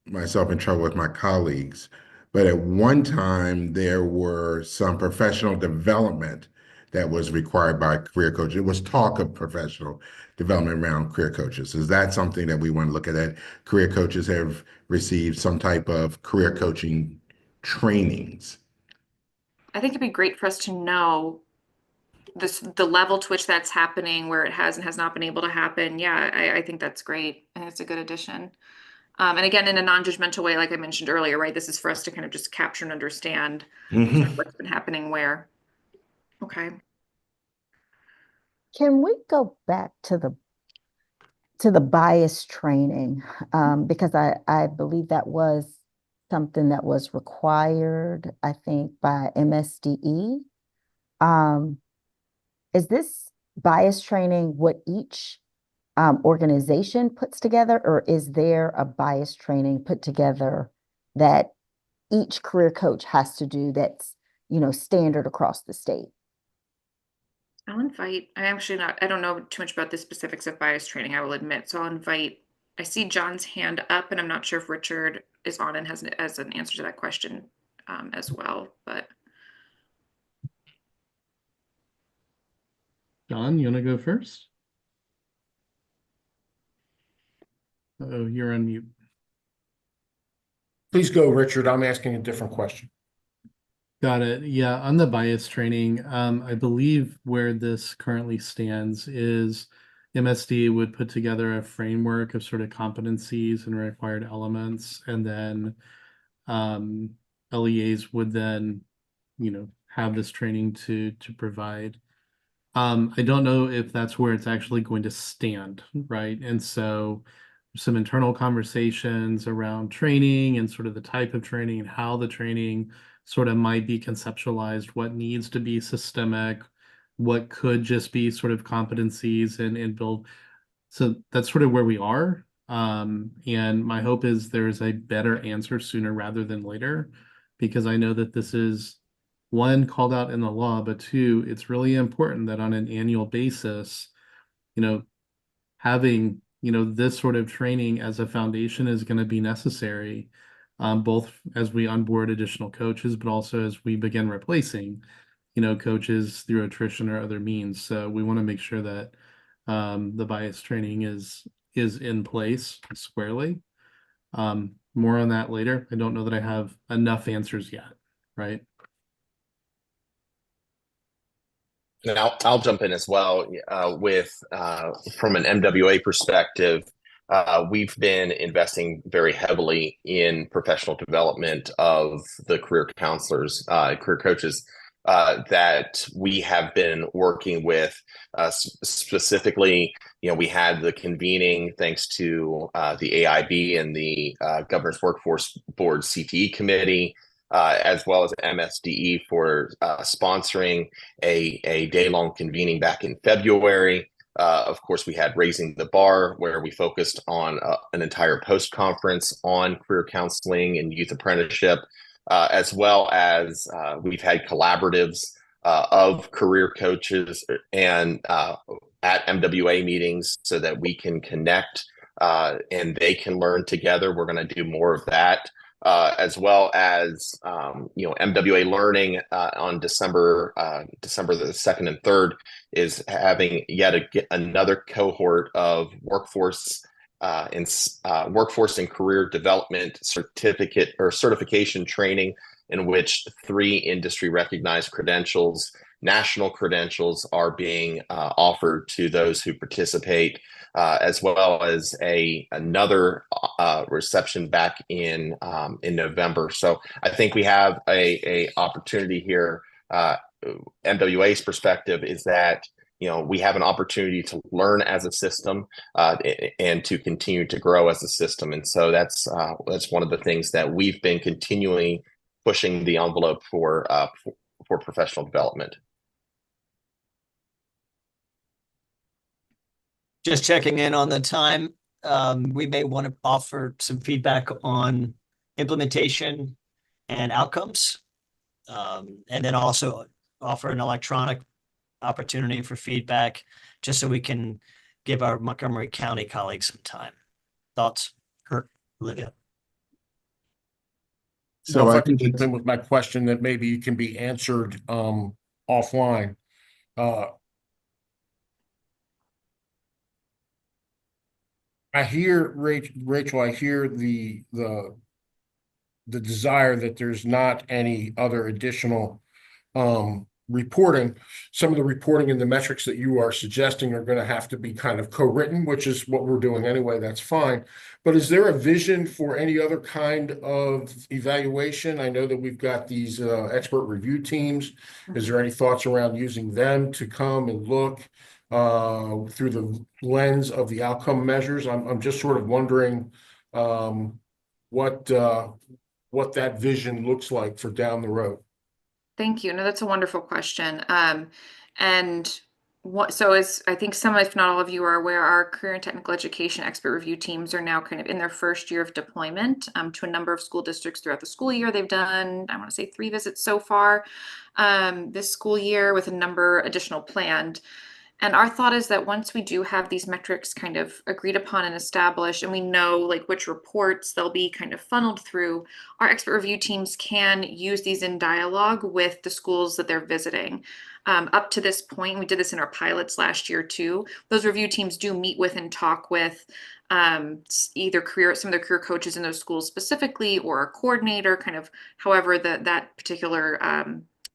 myself in trouble with my colleagues, but at one time there were some professional development that was required by career coaches. It was talk of professional development around career coaches. Is that something that we want to look at? That career coaches have received some type of career coaching trainings? I think it'd be great for us to know the level to which that's happening, where it has and has not been able to happen. Yeah, I think that's great. I think it's a good addition. And again, in a non-judgmental way, like I mentioned earlier, right? This is for us to kind of just capture and understand what's been happening where. Okay. Can we go back to the bias training? Because I believe that was something that was required, I think, by MSDE. Is this bias training what each organization puts together, or is there a bias training put together that each career coach has to do that's, standard across the state? I'll invite, I don't know too much about the specifics of bias training, I will admit. So I'll invite, I see John's hand up, and I'm not sure if Richard is on and has an answer to that question as well, but. John, you want to go first? Oh, you're on mute. Please go, Richard. I'm asking a different question. Got it. Yeah, on the bias training, I believe where this currently stands is MSD would put together a framework of sort of competencies and required elements, and then LEAs would then, have this training to provide. I don't know if that's where it's actually going to stand, right? And so some internal conversations around training and sort of the type of training and how the training sort of might be conceptualized, what needs to be systemic, what could just be sort of competencies and build. So that's sort of where we are. And my hope is there's a better answer sooner rather than later, because I know that this is one, called out in the law, but two, it's really important that on an annual basis, having, this sort of training as a foundation is going to be necessary, both as we onboard additional coaches, but also as we begin replacing, coaches through attrition or other means. So we want to make sure that the bias training is in place squarely. More on that later. I don't know that I have enough answers yet, right? And I'll jump in as well with from an MWA perspective. We've been investing very heavily in professional development of the career counselors, career coaches that we have been working with. Specifically, we had the convening thanks to the AIB and the Governor's Workforce Board CTE Committee. As well as MSDE for sponsoring a day-long convening back in February. Of course, we had Raising the Bar, where we focused on an entire post-conference on career counseling and youth apprenticeship, as well as we've had collaboratives of career coaches and at MWA meetings so that we can connect and they can learn together. We're going to do more of that. As well as MWA Learning on December the 2nd and 3rd is having another cohort of workforce and career development certificate or certification training, in which 3 industry recognized credentials, national credentials, are being offered to those who participate. As well as another reception back in November. So I think we have a opportunity here. MWA's perspective is that we have an opportunity to learn as a system and to continue to grow as a system. And so that's one of the things that we've been continually pushing the envelope for professional development. Just checking in on the time. We may want to offer some feedback on implementation and outcomes, and then also offer an electronic opportunity for feedback, just so we can give our Montgomery County colleagues some time. Thoughts, Kurt, Olivia? So if I can jump in with my question that maybe can be answered offline. I hear, Rachel, I hear the desire that there's not any other additional reporting. Some of the reporting and the metrics that you are suggesting are going to have to be kind of co-written, which is what we're doing anyway. That's fine. But is there a vision for any other kind of evaluation? I know that we've got these expert review teams. Is there any thoughts around using them to come and look through the lens of the outcome measures. I'm just sort of wondering what that vision looks like for down the road. Thank you. No, that's a wonderful question. And so as I think some, if not all of you are aware, our career and technical education expert review teams are now kind of in their first year of deployment to a number of school districts throughout the school year. They've done, I want to say 3 visits so far this school year, with a number additional planned. And our thought is that once we do have these metrics kind of agreed upon and established, and we know like which reports they'll be kind of funneled through, our expert review teams can use these in dialogue with the schools that they're visiting. Up to this point, we did this in our pilots last year too. Those review teams do meet with and talk with either some of the career coaches in those schools specifically, or a coordinator, kind of however that particular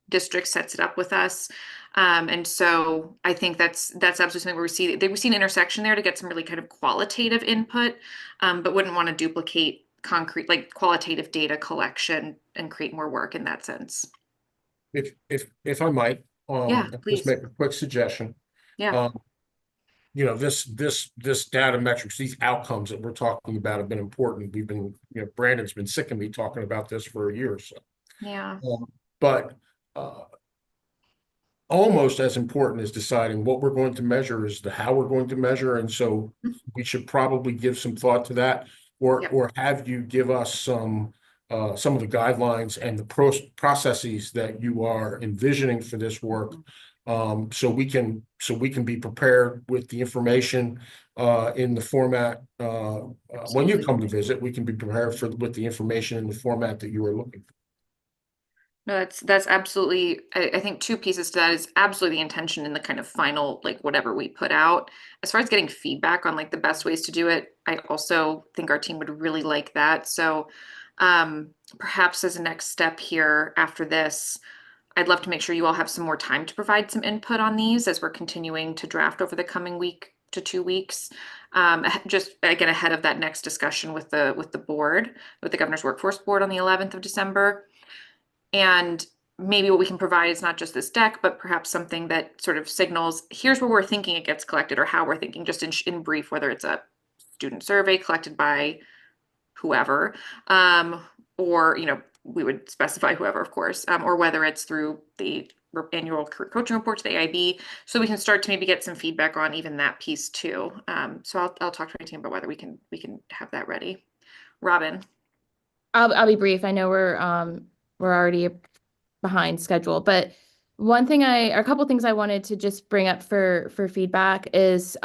district sets it up with us. And so I think that's absolutely something where we see an intersection there to get some really kind of qualitative input, but wouldn't want to duplicate concrete, like qualitative data collection and create more work in that sense. If I might, Yeah, please. just make a quick suggestion. Yeah. You know, this data metrics, these outcomes that we're talking about have been important. We've been, you know, Brandon's been sick of me talking about this for a year or so. Yeah. But almost as important as deciding what we're going to measure is the how we're going to measure. And so we should probably give some thought to that, or have you give us some of the guidelines and the processes that you are envisioning for this work, so we can be prepared with the information in the format when you come to visit. We can be prepared with the information in the format that you are looking for. No, that's absolutely, I think 2 pieces to that is absolutely the intention in the kind of final, like whatever we put out. As far as getting feedback on like the best ways to do it, I also think our team would really like that. So perhaps as a next step here after this, I'd love to make sure you all have some more time to provide some input on these as we're continuing to draft over the coming week to 2 weeks. Just again, ahead of that next discussion with the board, with the Governor's Workforce Board on the 11th of December. And maybe what we can provide is not just this deck, but perhaps something that sort of signals, here's where we're thinking it gets collected, or how we're thinking, just in brief, whether it's a student survey collected by whoever, or, you know, we would specify whoever, of course, or whether it's through the annual career coaching report to the AIB, so we can start to maybe get some feedback on even that piece too. So I'll talk to my team about whether we can have that ready. Robin. I'll be brief. I know we're already behind schedule, but a couple things I wanted to just bring up for feedback is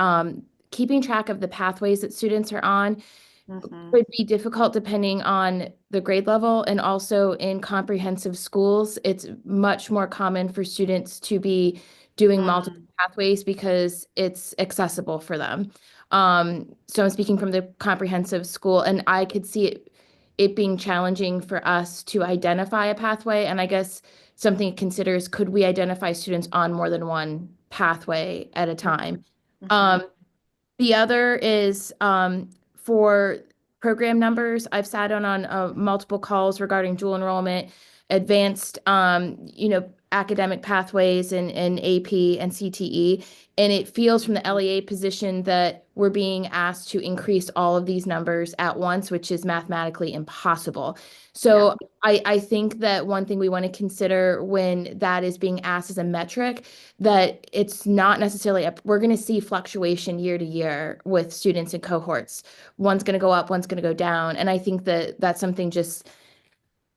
keeping track of the pathways that students are on would be difficult depending on the grade level, and also in comprehensive schools, it's much more common for students to be doing multiple pathways because it's accessible for them. So I'm speaking from the comprehensive school, and I could see it being challenging for us to identify a pathway. And I guess something to consider is, could we identify students on more than one pathway at a time? The other is for program numbers. I've sat on multiple calls regarding dual enrollment, advanced, academic pathways and AP and CTE. And it feels from the LEA position that we're being asked to increase all of these numbers at once, which is mathematically impossible. So I think that one thing we want to consider when that is being asked as a metric, that it's not necessarily we're going to see fluctuation year to year with students and cohorts. One's going to go up, one's going to go down. And I think that that's something just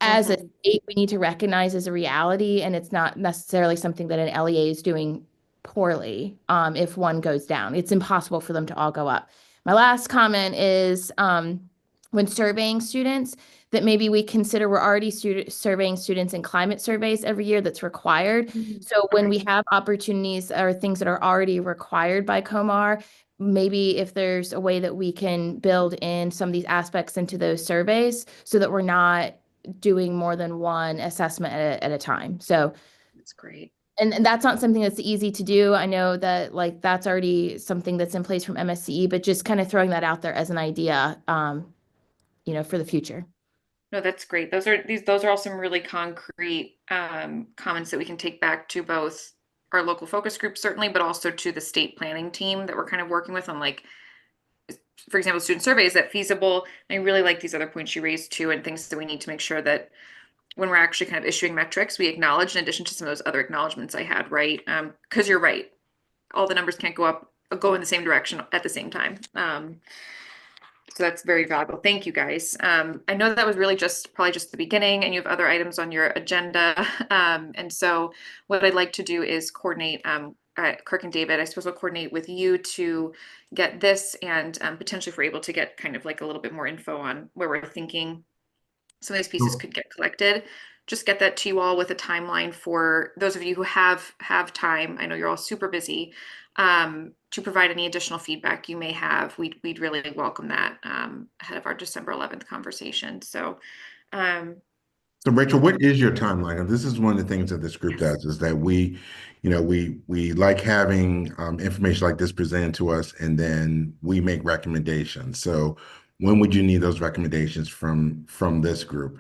as a state we need to recognize as a reality, and it's not necessarily something that an LEA is doing poorly. If one goes down, it's impossible for them to all go up. My last comment is when surveying students, that maybe we consider we're already surveying students in climate surveys every year that's required. So when we have opportunities or things that are already required by COMAR, maybe if there's a way that we can build in some of these aspects into those surveys so that we're not doing more than one assessment at a time. So that's great. And that's not something that's easy to do. I know that like that's already something that's in place from MSCE, but just kind of throwing that out there as an idea, for the future. No, that's great. Those are all some really concrete comments that we can take back to both our local focus group certainly, but also to the state planning team that we're kind of working with on, like, for example, student survey, is that feasible? And I really like these other points you raised too, and things that we need to make sure that when we're actually kind of issuing metrics, we acknowledge, in addition to some of those other acknowledgements I had, right? Because you're right, all the numbers can't go in the same direction at the same time. So that's very valuable. Thank you, guys. I know that was really probably just the beginning, and you have other items on your agenda. And so what I'd like to do is coordinate, Kirk and David, I suppose we'll coordinate with you to get this, and potentially if we're able to get kind of like a little bit more info on where we're thinking some of these pieces could get collected. Just get that to you all with a timeline for those of you who have time. I know you're all super busy, to provide any additional feedback you may have. We'd really welcome that ahead of our December 11th conversation. So Rachel, what is your timeline? And this is one of the things that this group does, is that we like having information like this presented to us, and then we make recommendations. So when would you need those recommendations from this group?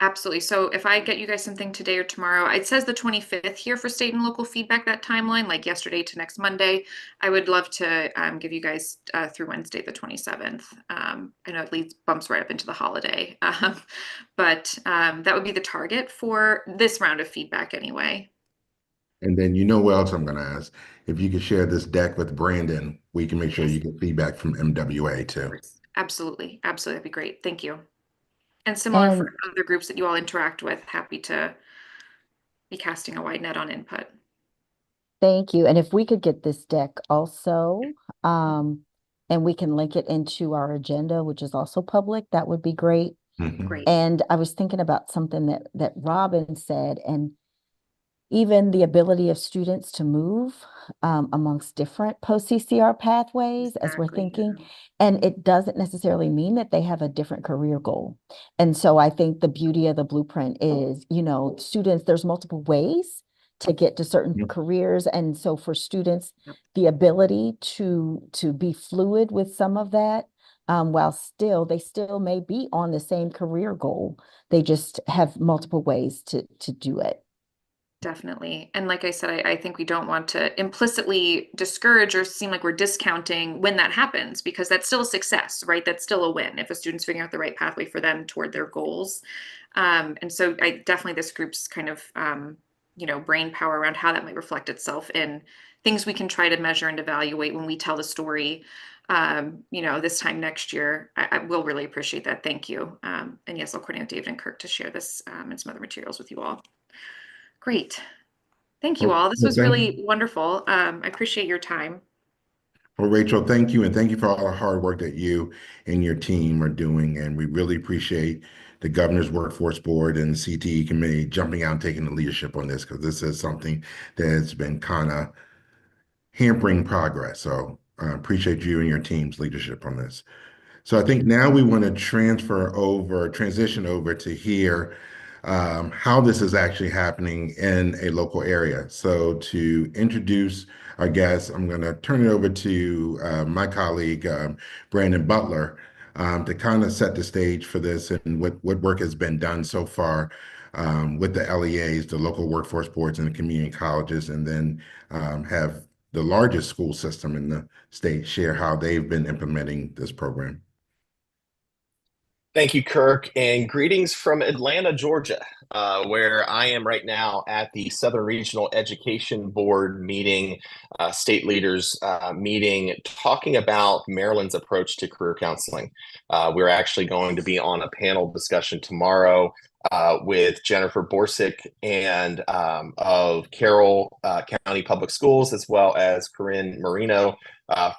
Absolutely. So if I get you guys something today or tomorrow, it says the 25th here for state and local feedback, that timeline, like yesterday to next Monday. I would love to give you guys through Wednesday, the 27th. I know it leads bumps right up into the holiday, but that would be the target for this round of feedback anyway. And then what else I'm going to ask? If you could share this deck with Brandon, we can make sure you get feedback from MWA too. Absolutely. Absolutely. That'd be great. Thank you. And similar for other groups that you all interact with, happy to be casting a wide net on input. Thank you. And if we could get this deck also, and we can link it into our agenda, which is also public, that would be great. Great. And I was thinking about something that Robin said, and even the ability of students to move amongst different post-CCR pathways, as we're thinking. And it doesn't necessarily mean that they have a different career goal. And so I think the beauty of the blueprint is, students, there's multiple ways to get to certain careers. And so for students, the ability to be fluid with some of that, while they still may be on the same career goal. They just have multiple ways to do it. Definitely. And like I said, I think we don't want to implicitly discourage or seem like we're discounting when that happens, because that's still a success, right? That's still a win if a student's figuring out the right pathway for them toward their goals. And so this group's kind of, brain power around how that might reflect itself in things we can try to measure and evaluate when we tell the story, this time next year. I will really appreciate that. Thank you. And yes, I'll coordinate with David and Kirk to share this and some other materials with you all. Great. Thank you all. This was really wonderful. I appreciate your time. Well, Rachel, thank you. And thank you for all the hard work that you and your team are doing. And we really appreciate the Governor's Workforce Board and the CTE Committee jumping out and taking the leadership on this, because this is something that has been kind of hampering progress. So I appreciate you and your team's leadership on this. So I think now we want to transition over to hear how this is actually happening in a local area. So to introduce our guests, I'm going to turn it over to my colleague, Brandon Butler, to kind of set the stage for this and what work has been done so far with the LEAs, the local workforce boards, and the community colleges, and then have the largest school system in the state share how they've been implementing this program. Thank you, Kirk, and greetings from Atlanta, Georgia, where I am right now at the Southern Regional Education Board meeting, state leaders meeting, talking about Maryland's approach to career counseling. We're actually going to be on a panel discussion tomorrow with Jennifer Borsick and of Carroll County Public Schools, as well as Corinne Marino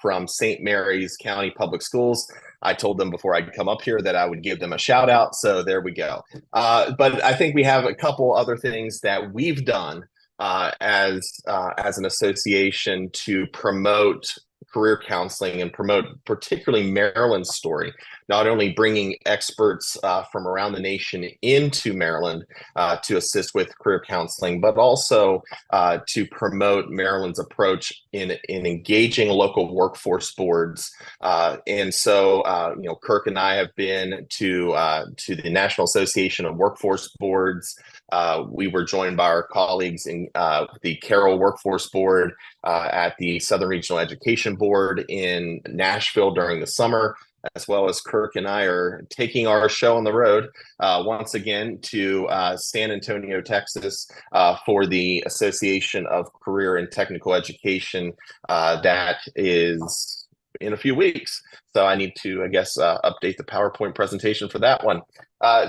from St. Mary's County Public Schools. I told them before I'd come up here that I would give them a shout out. So there we go. But I think we have a couple other things that we've done as an association to promote career counseling and promote particularly Maryland's story. not only bringing experts from around the nation into Maryland to assist with career counseling, but also to promote Maryland's approach in engaging local workforce boards. And so, Kirk and I have been to the National Association of Workforce Boards. We were joined by our colleagues in the Carroll Workforce Board at the Southern Regional Education Board in Nashville during the summer, as well as Kirk and I are taking our show on the road once again to San Antonio, Texas, for the Association of Career and Technical Education that is in a few weeks. So I need to, I guess, update the PowerPoint presentation for that one.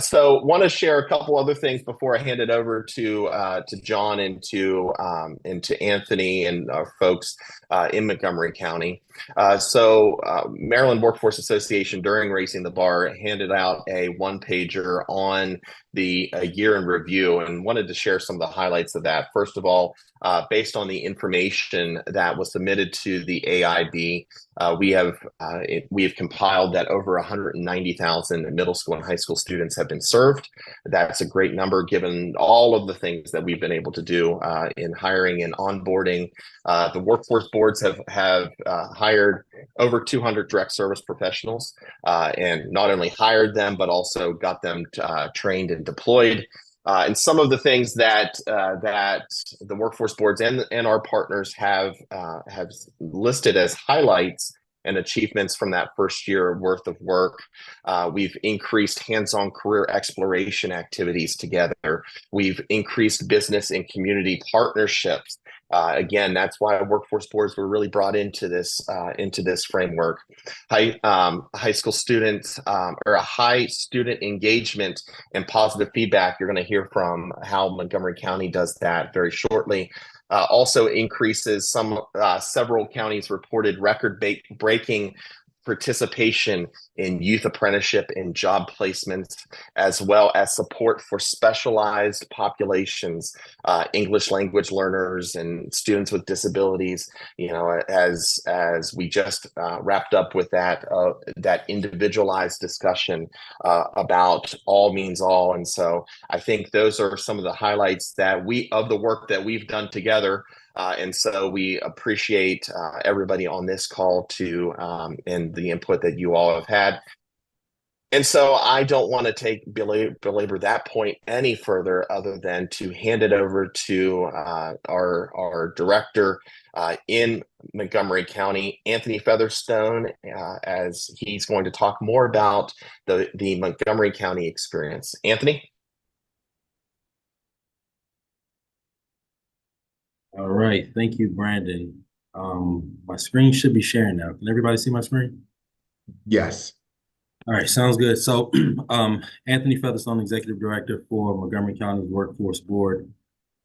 So want to share a couple other things before I hand it over to John and to Anthony and our folks in Montgomery County. So Maryland Workforce Association, during Raising the Bar, handed out a one-pager on the year in review and wanted to share some of the highlights of that. First of all, based on the information that was submitted to the AIB, we have compiled that over 190,000 middle school and high school students have been served. That's a great number given all of the things that we've been able to do in hiring and onboarding. The workforce boards have hired over 200 direct service professionals and not only hired them, but also got them trained and deployed. And some of the things that the workforce boards and our partners have listed as highlights and achievements from that first year worth of work. We've increased hands-on career exploration activities together. We've increased business and community partnerships. Again, that's why workforce boards were really brought into this framework. High school students or a high student engagement and positive feedback. You're going to hear from how Montgomery County does that very shortly. Also increases several counties reported record-breaking participation in youth apprenticeship and job placements, as well as support for specialized populations, English language learners and students with disabilities. As we just wrapped up with that individualized discussion about all means all. And so I think those are some of the highlights of the work that we've done together. And so we appreciate everybody on this call too, and the input that you all have had. And so I don't want to belabor that point any further, other than to hand it over to our director in Montgomery County, Anthony Featherstone, as he's going to talk more about the Montgomery County experience. Anthony? All right, thank you, Brandon. My screen should be sharing now. Can everybody see my screen? Yes. All right, sounds good. So Anthony Featherstone, Executive Director for Montgomery County Workforce Board.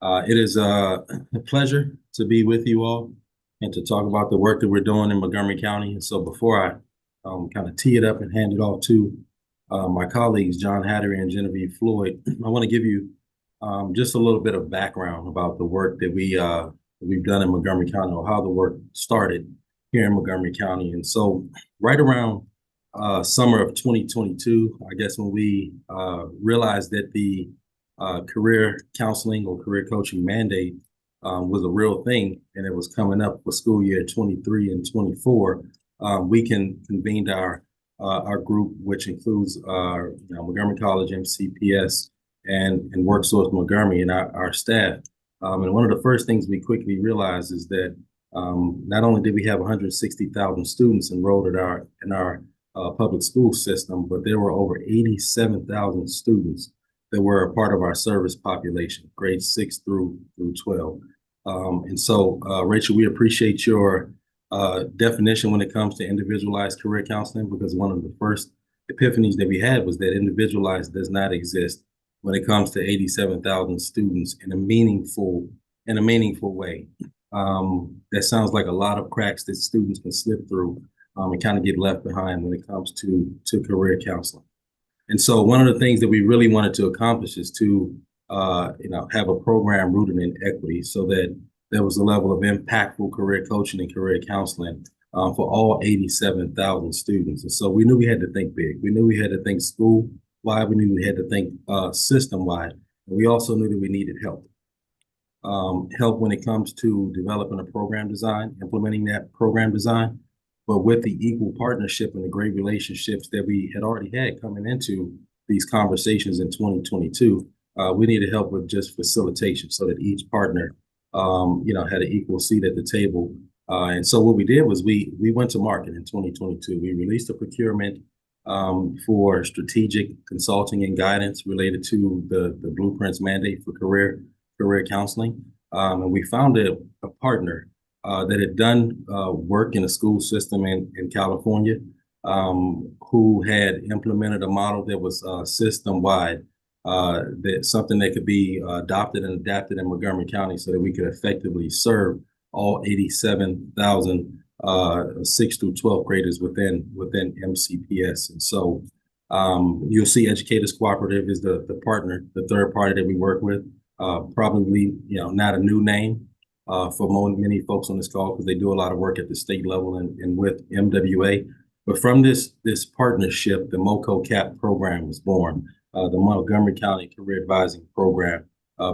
It is a pleasure to be with you all and to talk about the work that we're doing in Montgomery County. And so before I kind of tee it up and hand it off to my colleagues, John Hattery and Genevieve Floyd, I want to give you just a little bit of background about the work that we've done in Montgomery County, or how the work started here in Montgomery County. And so right around summer of 2022, I guess, when we realized that the career counseling or career coaching mandate was a real thing, and it was coming up for school year 23 and 24, we convened our group, which includes Montgomery College, MCPS, and WorkSource Montgomery, and our staff. And one of the first things we quickly realized is that not only did we have 160,000 students enrolled in our public school system, but there were over 87,000 students that were a part of our service population, grades 6 through 12. And so, Rachel, we appreciate your definition when it comes to individualized career counseling, because one of the first epiphanies that we had was that individualized does not exist when it comes to 87,000 students in a meaningful way. That sounds like a lot of cracks that students can slip through and kind of get left behind when it comes to career counseling. And so one of the things that we really wanted to accomplish is to have a program rooted in equity, so that there was a level of impactful career coaching and career counseling for all 87,000 students. And so we knew we had to think big. We knew we had to think school-wide. We knew we had to think system-wide. And we also knew that we needed help. Help when it comes to developing a program design, implementing that program design, but with the equal partnership and the great relationships that we had already had coming into these conversations in 2022, we needed help with just facilitation so that each partner, had an equal seat at the table. And so what we did was we went to market in 2022. We released a procurement for strategic consulting and guidance related to the Blueprints mandate for career counseling. And we found a partner that had done work in the school system in California, who had implemented a model that was system-wide, that something that could be adopted and adapted in Montgomery County so that we could effectively serve all 87,000 6th through 12th graders within MCPS. And so you'll see Educators Cooperative is the partner, the third party that we work with. Probably, not a new name for many folks on this call because they do a lot of work at the state level and with MWA. But from this partnership, the MoCo CAP program was born, the Montgomery County Career Advising Program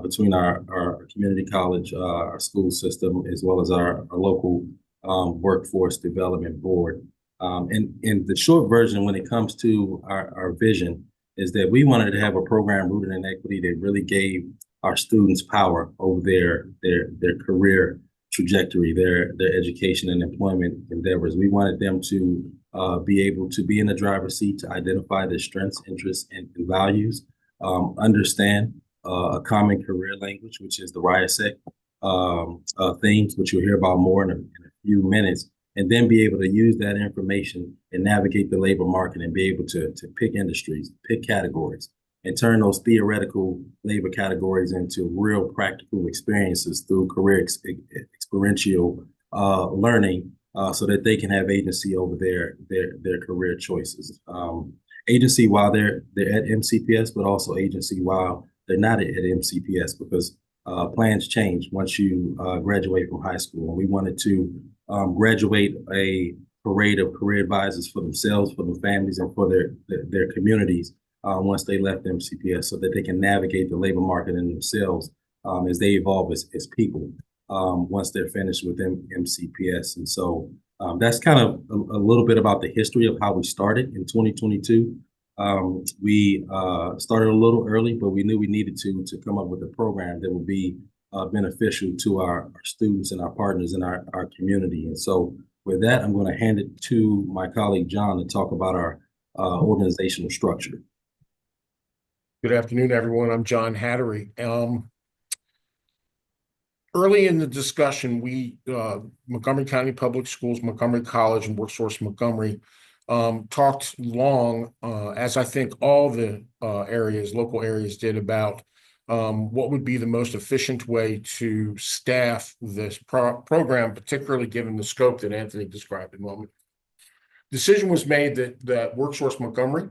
between our community college, our school system, as well as our local workforce development board. And the short version when it comes to our vision is that we wanted to have a program rooted in equity that really gave our students power over their career trajectory, their education and employment endeavors. We wanted them to be able to be in the driver's seat to identify their strengths, interests, and values, understand a common career language, which is the RIASEC themes, which you'll hear about more in a few minutes, and then be able to use that information and navigate the labor market and be able to pick industries, pick categories, and turn those theoretical labor categories into real practical experiences through career experiential learning so that they can have agency over their career choices. Agency while they're at MCPS, but also agency while they're not at MCPS, because plans change once you graduate from high school. And we wanted to graduate a parade of career advisors for themselves, for their families, and for their communities once they left MCPS, so that they can navigate the labor market in themselves as they evolve as people once they're finished with MCPS. And so that's kind of a little bit about the history of how we started in 2022. We started a little early, but we knew we needed to come up with a program that would be beneficial to our students and our partners in our community. And so with that, I'm going to hand it to my colleague, John, to talk about our organizational structure. Good afternoon, everyone. I'm John Hattery. Early in the discussion, we, Montgomery County Public Schools, Montgomery College, and WorkSource Montgomery talked long, as I think all the local areas did, about what would be the most efficient way to staff this program, particularly given the scope that Anthony described in a moment. Decision was made that WorkSource Montgomery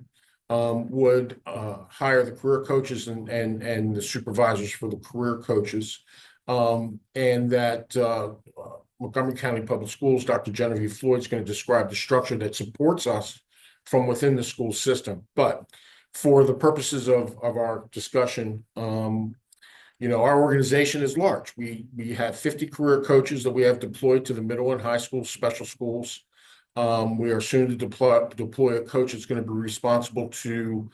would hire the career coaches and the supervisors for the career coaches, and that Montgomery County Public Schools, Dr. Genevieve Floyd, is going to describe the structure that supports us from within the school system. But for the purposes of our discussion, our organization is large. We have 50 career coaches that we have deployed to the middle and high school special schools. We are soon to deploy a coach that's going to be responsible to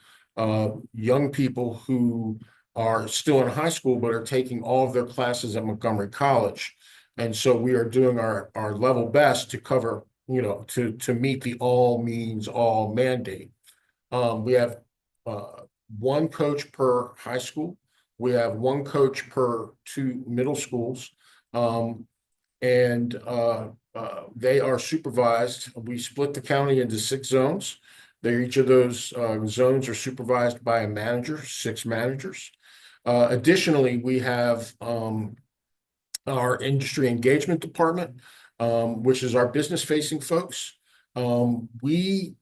young people who are still in high school but are taking all of their classes at Montgomery College. And so we are doing our level best to cover, to meet the all means all mandate. We have one coach per high school. We have one coach per 2 middle schools. And they are supervised. We split the county into 6 zones. Each of those zones are supervised by a manager, 6 managers. Additionally, we have our industry engagement department, which is our business-facing folks. We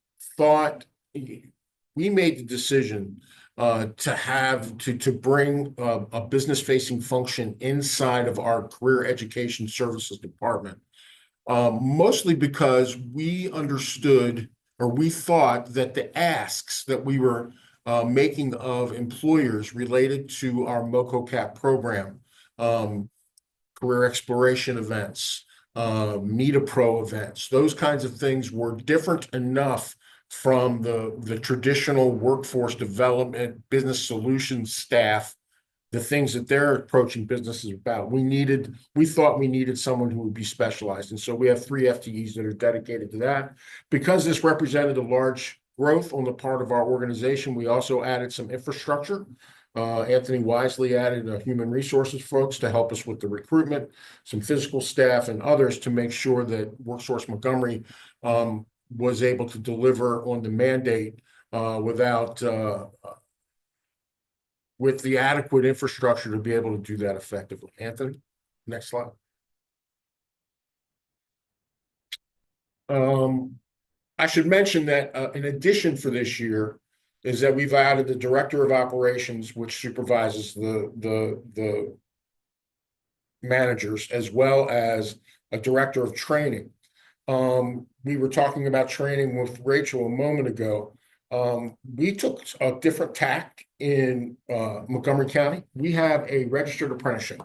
made the decision to bring a business-facing function inside of our career education services department. mostly because we understood, or we thought that the asks that we were making of employers related to our MoCoCap program, career exploration events, Meet a Pro events, those kinds of things were different enough from the traditional workforce development, business solutions staff, the things that they're approaching businesses about. We thought we needed someone who would be specialized. And so we have 3 FTEs that are dedicated to that. Because this represented a large growth on the part of our organization, we also added some infrastructure. Anthony wisely added human resources folks to help us with the recruitment, some physical staff and others to make sure that WorkSource Montgomery was able to deliver on the mandate with the adequate infrastructure to be able to do that effectively. Anthony, next slide. I should mention that in addition for this year is that we've added the Director of Operations, which supervises the managers, as well as a Director of Training. We were talking about training with Rachel a moment ago. We took a different tack in Montgomery County. We have a registered apprenticeship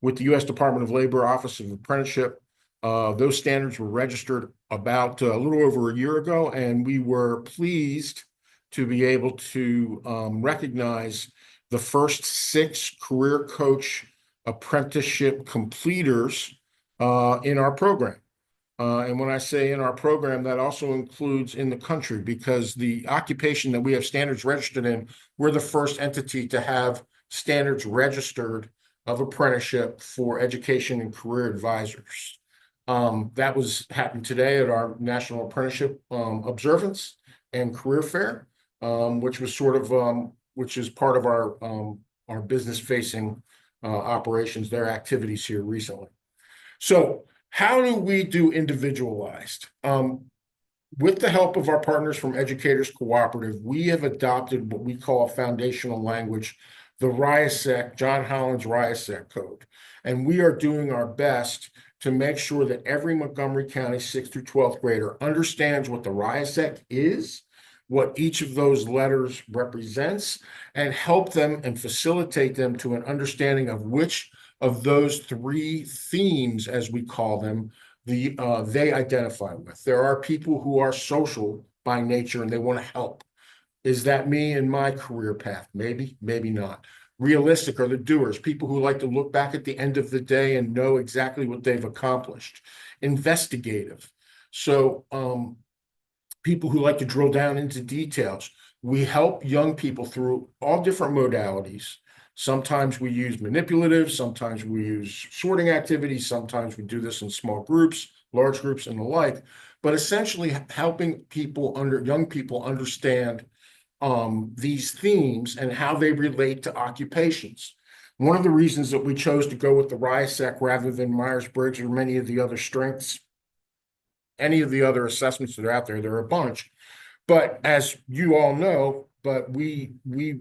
with the U.S. Department of Labor Office of Apprenticeship. Those standards were registered about a little over a year ago, and we were pleased to be able to recognize the first 6 career coach apprenticeship completers in our program. And when I say in our program, that also includes in the country, because the occupation that we have standards registered in, we're the first entity to have standards registered of apprenticeship for education and career advisors. That happened today at our National Apprenticeship Observance and Career Fair, which was which is part of our business-facing operations, their activities here recently. So how do we do individualized? With the help of our partners from Educators Cooperative, we have adopted what we call a foundational language, the RIASEC, John Holland's RIASEC code. And we are doing our best to make sure that every Montgomery County 6th through 12th grader understands what the RIASEC is, what each of those letters represents, and help them and facilitate them to an understanding of which of those 3 themes, as we call them, they identify with. There are people who are social by nature and they want to help. Is that me in my career path? Maybe, maybe not. Realistic are the doers, people who like to look back at the end of the day and know exactly what they've accomplished. Investigative. So people who like to drill down into details. We help young people through all different modalities. Sometimes we use manipulative, sometimes we use sorting activities, sometimes we do this in small groups, large groups, and the like. But essentially helping young people understand these themes and how they relate to occupations. One of the reasons that we chose to go with the RIASEC rather than Myers-Briggs or many of the other strengths, any of the other assessments that are out there, there are a bunch. But as you all know, but we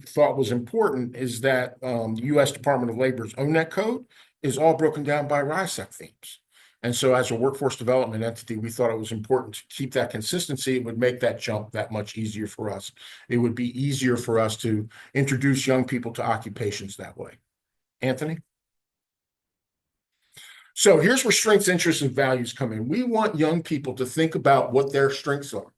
thought was important is that the U.S. Department of Labor's ONET code is all broken down by RIASEC themes. And so as a workforce development entity, we thought it was important to keep that consistency. It would make that jump that much easier for us. It would be easier for us to introduce young people to occupations that way. Anthony? So here's where strengths, interests, and values come in. We want young people to think about what their strengths are.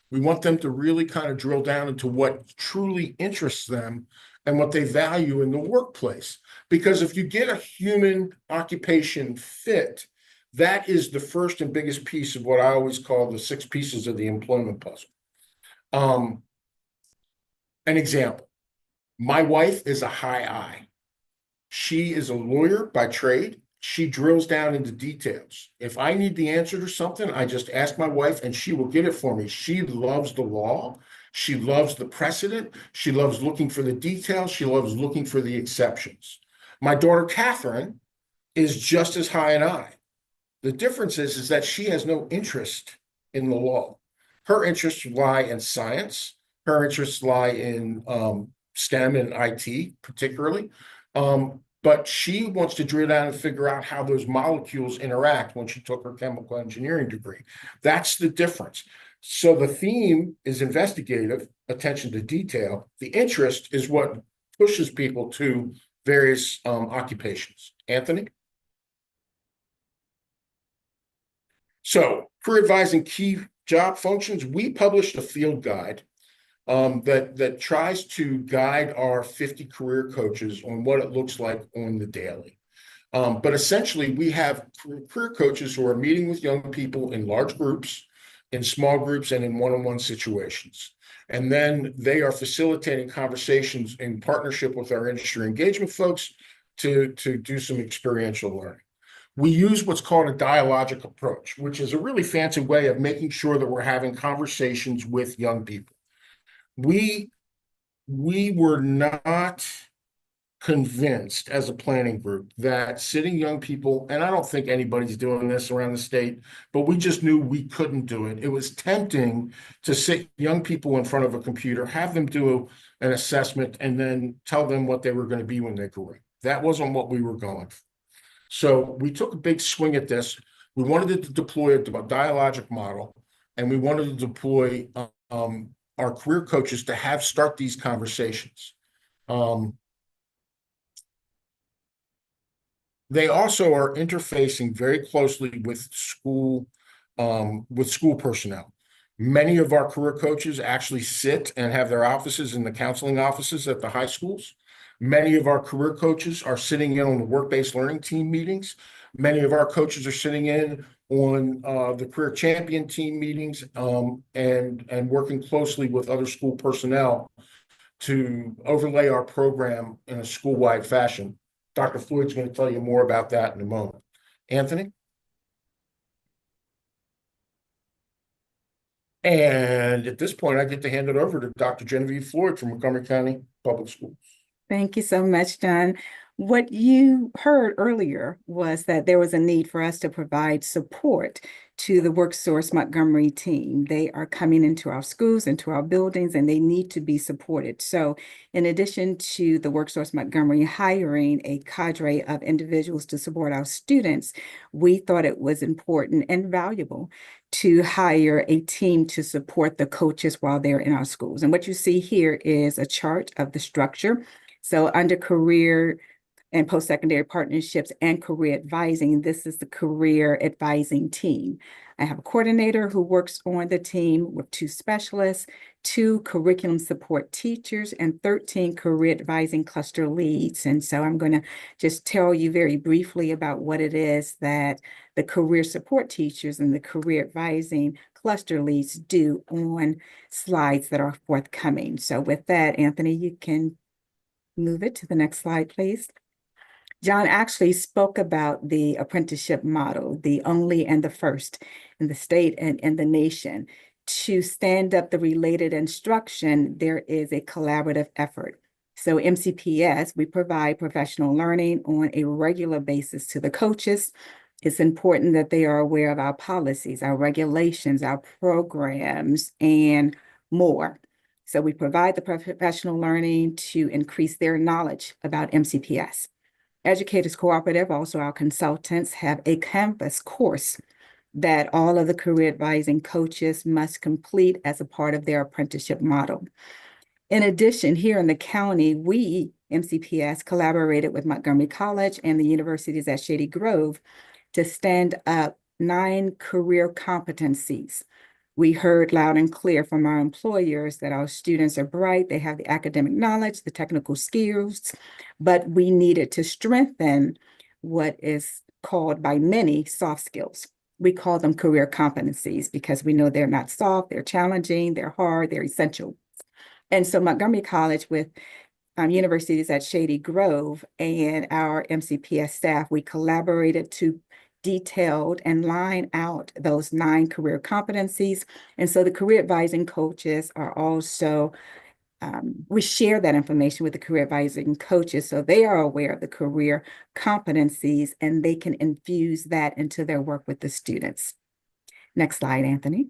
We want them to really kind of drill down into what truly interests them and what they value in the workplace. Because if you get a human occupation fit, that is the first and biggest piece of what I always call the 6 pieces of the employment puzzle. An example, my wife is a high I. She is a lawyer by trade. She drills down into details. If I need the answer to something, I just ask my wife and she will get it for me. She loves the law. She loves the precedent. She loves looking for the details. She loves looking for the exceptions. My daughter, Catherine, is just as high an I. The difference is that she has no interest in the law. Her interests lie in science. Her interests lie in STEM and IT, particularly. but she wants to drill down and figure out how those molecules interact when she took her chemical engineering degree. That's the difference. So the theme is investigative, attention to detail. The interest is what pushes people to various occupations. Anthony? So, career advising key job functions, we published a field guide that tries to guide our 50 career coaches on what it looks like on the daily. But essentially, we have career coaches who are meeting with young people in large groups, in small groups, and in one-on-one situations. And then they are facilitating conversations in partnership with our industry engagement folks to do some experiential learning. We use what's called a dialogic approach, which is a really fancy way of making sure that we're having conversations with young people. We were not convinced as a planning group that sitting young people, and I don't think anybody's doing this around the state, but we just knew we couldn't do it. It was tempting to sit young people in front of a computer, have them do an assessment, and then tell them what they were going to be when they grew up. That wasn't what we were going for. So we took a big swing at this. We wanted to deploy a dialogic model, and we wanted to deploy our career coaches to start these conversations. They also are interfacing very closely with school personnel. Many of our career coaches actually sit and have their offices in the counseling offices at the high schools. Many of our career coaches are sitting in on the work-based learning team meetings. Many of our coaches are sitting in on the career champion team meetings and working closely with other school personnel to overlay our program in a school-wide fashion. Dr. Floyd's going to tell you more about that in a moment. Anthony? And at this point, I get to hand it over to Dr. Genevieve Floyd from Montgomery County Public Schools. Thank you so much, John. What you heard earlier was that there was a need for us to provide support to the WorkSource Montgomery team. They are coming into our schools, into our buildings, and they need to be supported. So in addition to the WorkSource Montgomery hiring a cadre of individuals to support our students, we thought it was important and valuable to hire a team to support the coaches while they're in our schools. And what you see here is a chart of the structure. So under career and post-secondary partnerships and career advising, this is the career advising team. I have a coordinator who works on the team with 2 specialists, 2 curriculum support teachers, and 13 career advising cluster leads. And so I'm going to just tell you very briefly about what it is that the career support teachers and the career advising cluster leads do on slides that are forthcoming. So with that, Anthony, you can move it to the next slide, please. John actually spoke about the apprenticeship model, the only and the first in the state and in the nation. To stand up the related instruction, there is a collaborative effort. So MCPS, we provide professional learning on a regular basis to the coaches. It's important that they are aware of our policies, our regulations, our programs, and more. So we provide the professional learning to increase their knowledge about MCPS. Educators Cooperative, also our consultants, have a Canvas course that all of the career advising coaches must complete as a part of their apprenticeship model. In addition, here in the county, we, MCPS, collaborated with Montgomery College and the universities at Shady Grove to stand up 9 career competencies. We heard loud and clear from our employers that our students are bright, they have the academic knowledge, the technical skills, but we needed to strengthen what is called by many soft skills. We call them career competencies because we know they're not soft, they're challenging, they're hard, they're essential. And so Montgomery College with universities at Shady Grove and our MCPS staff, we collaborated to detailed and line out those 9 career competencies. And so the career advising coaches are also, we share that information with the career advising coaches so they are aware of the career competencies and they can infuse that into their work with the students. Next slide, Anthony.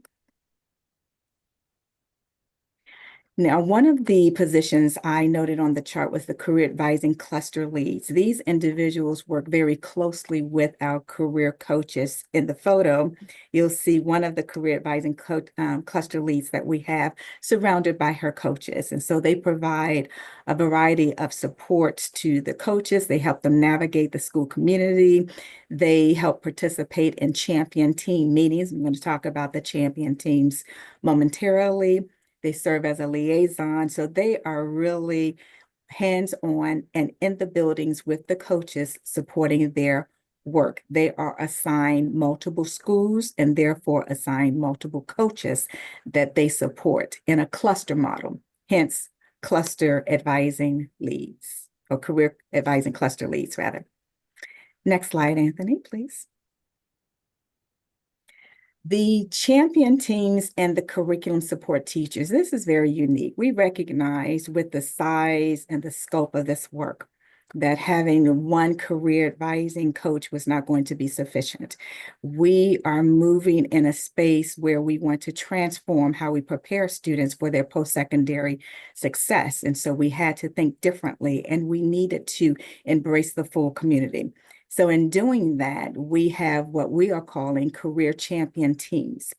Now, one of the positions I noted on the chart was the career advising cluster leads. These individuals work very closely with our career coaches. In the photo, you'll see one of the career advising cluster leads that we have surrounded by her coaches. And so they provide a variety of supports to the coaches. They help them navigate the school community. They help participate in champion team meetings. I'm going to talk about the champion teams momentarily. They serve as a liaison. So they are really hands-on and in the buildings with the coaches supporting their work. They are assigned multiple schools and therefore assigned multiple coaches that they support in a cluster model, hence cluster advising leads, or career advising cluster leads rather. Next slide, Anthony, please. The champion teams and the curriculum support teachers, this is very unique. We recognize with the size and the scope of this work that having one career advising coach was not going to be sufficient. We are moving in a space where we want to transform how we prepare students for their post-secondary success. And so we had to think differently, and we needed to embrace the full community. So in doing that, we have what we are calling career champion teams.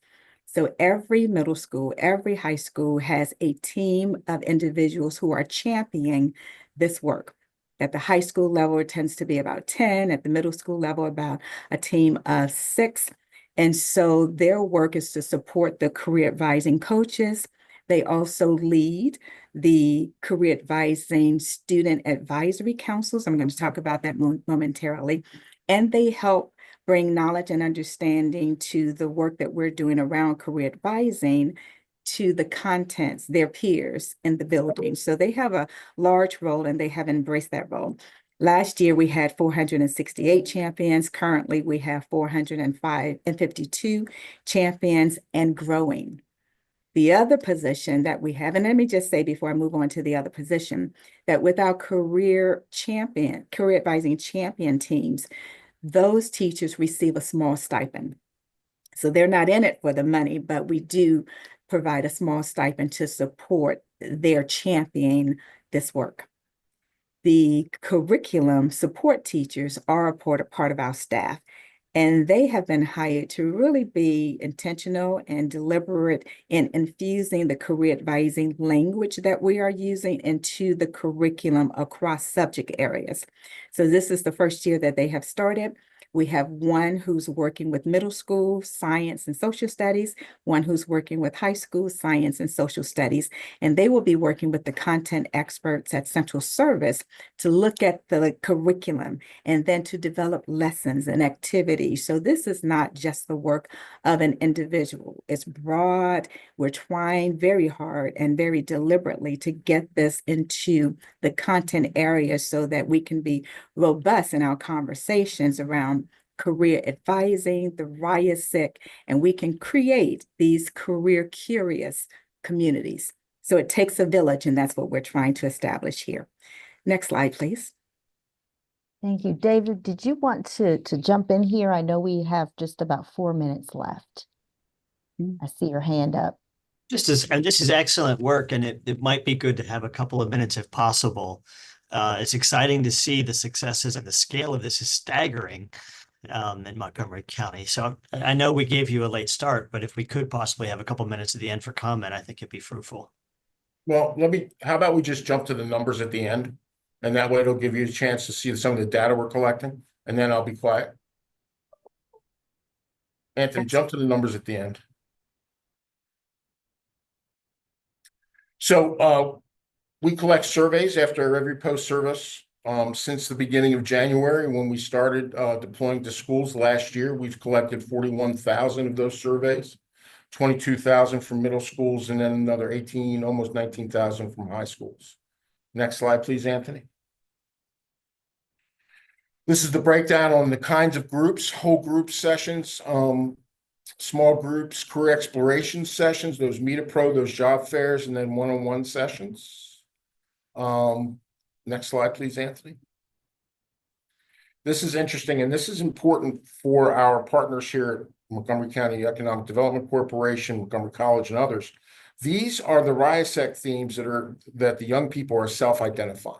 So every middle school, every high school has a team of individuals who are championing this work. At the high school level, it tends to be about 10. At the middle school level, about a team of 6. And so their work is to support the career advising coaches. They also lead the career advising student advisory councils. I'm going to talk about that momentarily. And they help bring knowledge and understanding to the work that we're doing around career advising to the contents, their peers in the building. So they have a large role and they have embraced that role. Last year, we had 468 champions. Currently, we have 452 champions and growing. The other position that we have, and let me just say before I move on to the other position, that with our career advising champion teams, those teachers receive a small stipend. So they're not in it for the money, but we do provide a small stipend to support their championing this work. The curriculum support teachers are a part of our staff. And they have been hired to really be intentional and deliberate in infusing the career advising language that we are using into the curriculum across subject areas. So this is the first year that they have started. We have one who's working with middle school science and social studies, one who's working with high school science and social studies, and they will be working with the content experts at Central Service to look at the curriculum and then to develop lessons and activities. So this is not just the work of an individual. It's broad. We're trying very hard and very deliberately to get this into the content areas so that we can be robust in our conversations around career advising, the RIASIC, and we can create these career curious communities. So it takes a village, and that's what we're trying to establish here. Next slide, please. Thank you. David, did you want to jump in here? I know we have just about 4 minutes left. I see your hand up. This is excellent work, and it might be good to have a couple of minutes if possible. It's exciting to see the successes, and the scale of this is staggering in Montgomery County. So I know we gave you a late start, but if we could possibly have a couple minutes at the end for comment, I think it'd be fruitful. Well, how about we just jump to the numbers at the end? And that way it'll give you a chance to see some of the data we're collecting, and then I'll be quiet. Anthony, jump to the numbers at the end. So we collect surveys after every post-service. Since the beginning of January, when we started deploying to schools last year, we've collected 41,000 of those surveys, 22,000 from middle schools, and then another 18, almost 19,000 from high schools. Next slide, please, Anthony. This is the breakdown on the kinds of groups: whole group sessions, small groups, career exploration sessions, those Meet a Pro, those job fairs, and then one-on-one sessions. Next slide, please, Anthony. This is interesting, and this is important for our partners here at Montgomery County Economic Development Corporation, Montgomery College, and others. These are the RIASEC themes that the young people are self-identifying.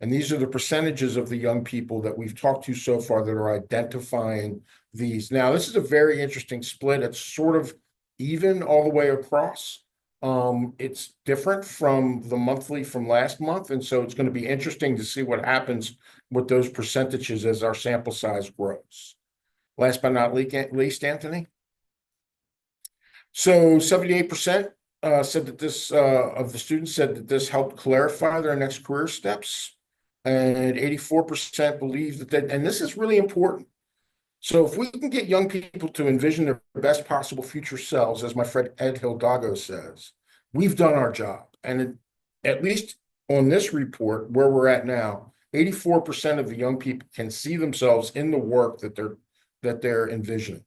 And these are the percentages of the young people that we've talked to so far that are identifying these. Now, this is a very interesting split. It's sort of even all the way across. It's different from the monthly from last month. And so it's going to be interesting to see what happens with those percentages as our sample size grows. Last but not least, Anthony. So 78% said that this of the students said that this helped clarify their next career steps. And 84% believe that, and this is really important. So if we can get young people to envision their best possible future selves, as my friend Ed Hildago says, we've done our job. And at least on this report, where we're at now, 84% of the young people can see themselves in the work that they're envisioning.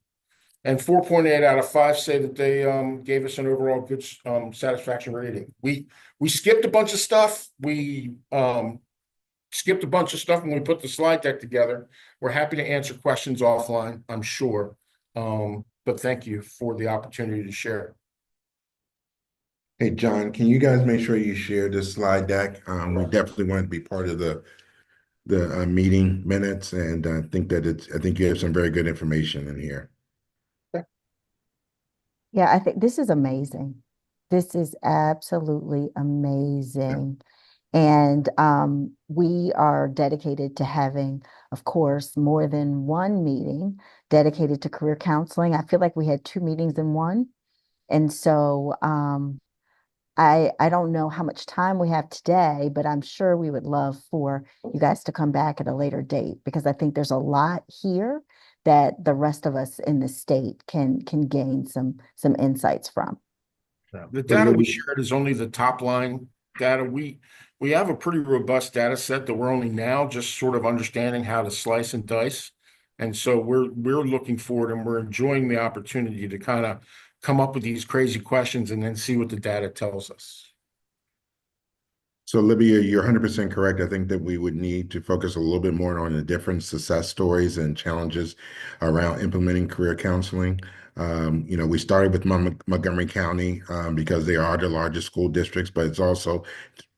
And 4.8 out of 5 say that they gave us an overall good satisfaction rating. We skipped a bunch of stuff. We skipped a bunch of stuff when we put the slide deck together. We're happy to answer questions offline, I'm sure. But thank you for the opportunity to share. Hey, John, can you guys make sure you share this slide deck? We definitely want to be part of the meeting minutes, and I think you have some very good information in here. Yeah, I think this is amazing. This is absolutely amazing. And we are dedicated to having, of course, more than one meeting dedicated to career counseling. I feel like we had 2 meetings in one. And so I don't know how much time we have today, but I'm sure we would love for you guys to come back at a later date, because I think there's a lot here that the rest of us in the state can gain some insights from. The data we shared is only the top line data. We have a pretty robust data set that we're only now just sort of understanding how to slice and dice. And so we're looking forward, and we're enjoying the opportunity to kind of come up with these crazy questions and then see what the data tells us. So Olivia, you're 100% correct. I think that we would need to focus a little bit more on the different success stories and challenges around implementing career counseling. We started with Montgomery County because they are the largest school districts, but it's also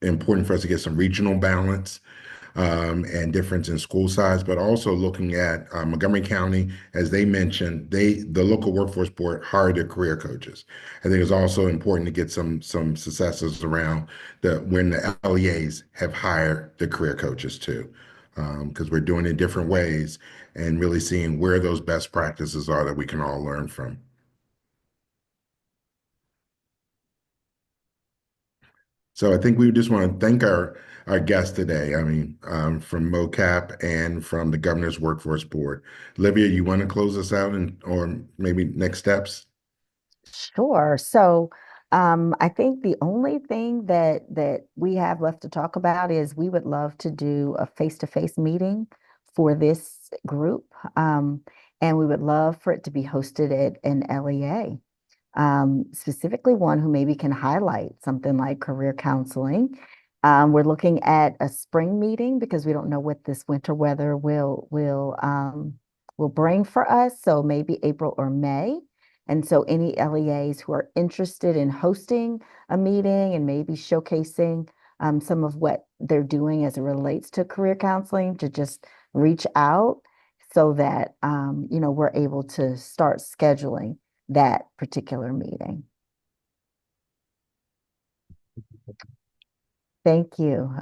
important for us to get some regional balance and difference in school size, but also looking at Montgomery County, as they mentioned, the local workforce board hired their career coaches. I think it's also important to get some successes around when the LEAs have hired the career coaches too, because we're doing it different ways and really seeing where those best practices are that we can all learn from. So I think we just want to thank our guests today. I mean, from MOCAP and from the Governor's Workforce Board. Olivia, you want to close us out or maybe next steps? Sure. So I think the only thing that we have left to talk about is we would love to do a face-to-face meeting for this group. And we would love for it to be hosted at an LEA. Specifically one who maybe can highlight something like career counseling. We're looking at a spring meeting because we don't know what this winter weather will bring for us. So maybe April or May. And so any LEAs who are interested in hosting a meeting and maybe showcasing some of what they're doing as it relates to career counseling, to just reach out so that we're able to start scheduling that particular meeting. Thank you.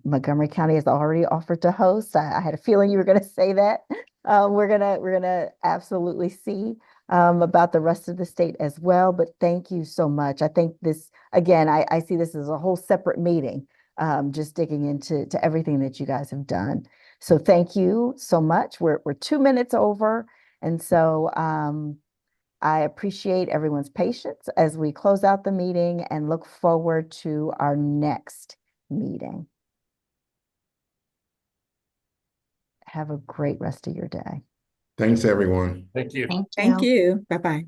Montgomery County has already offered to host. I had a feeling you were going to say that. We're gonna absolutely see about the rest of the state as well. But thank you so much. I think this, again, I see this as a whole separate meeting, just digging into everything that you guys have done. So thank you so much. We're 2 minutes over, and so I appreciate everyone's patience as we close out the meeting and look forward to our next meeting. Have a great rest of your day. Thanks, everyone. Thank you. Thank you. Bye-bye.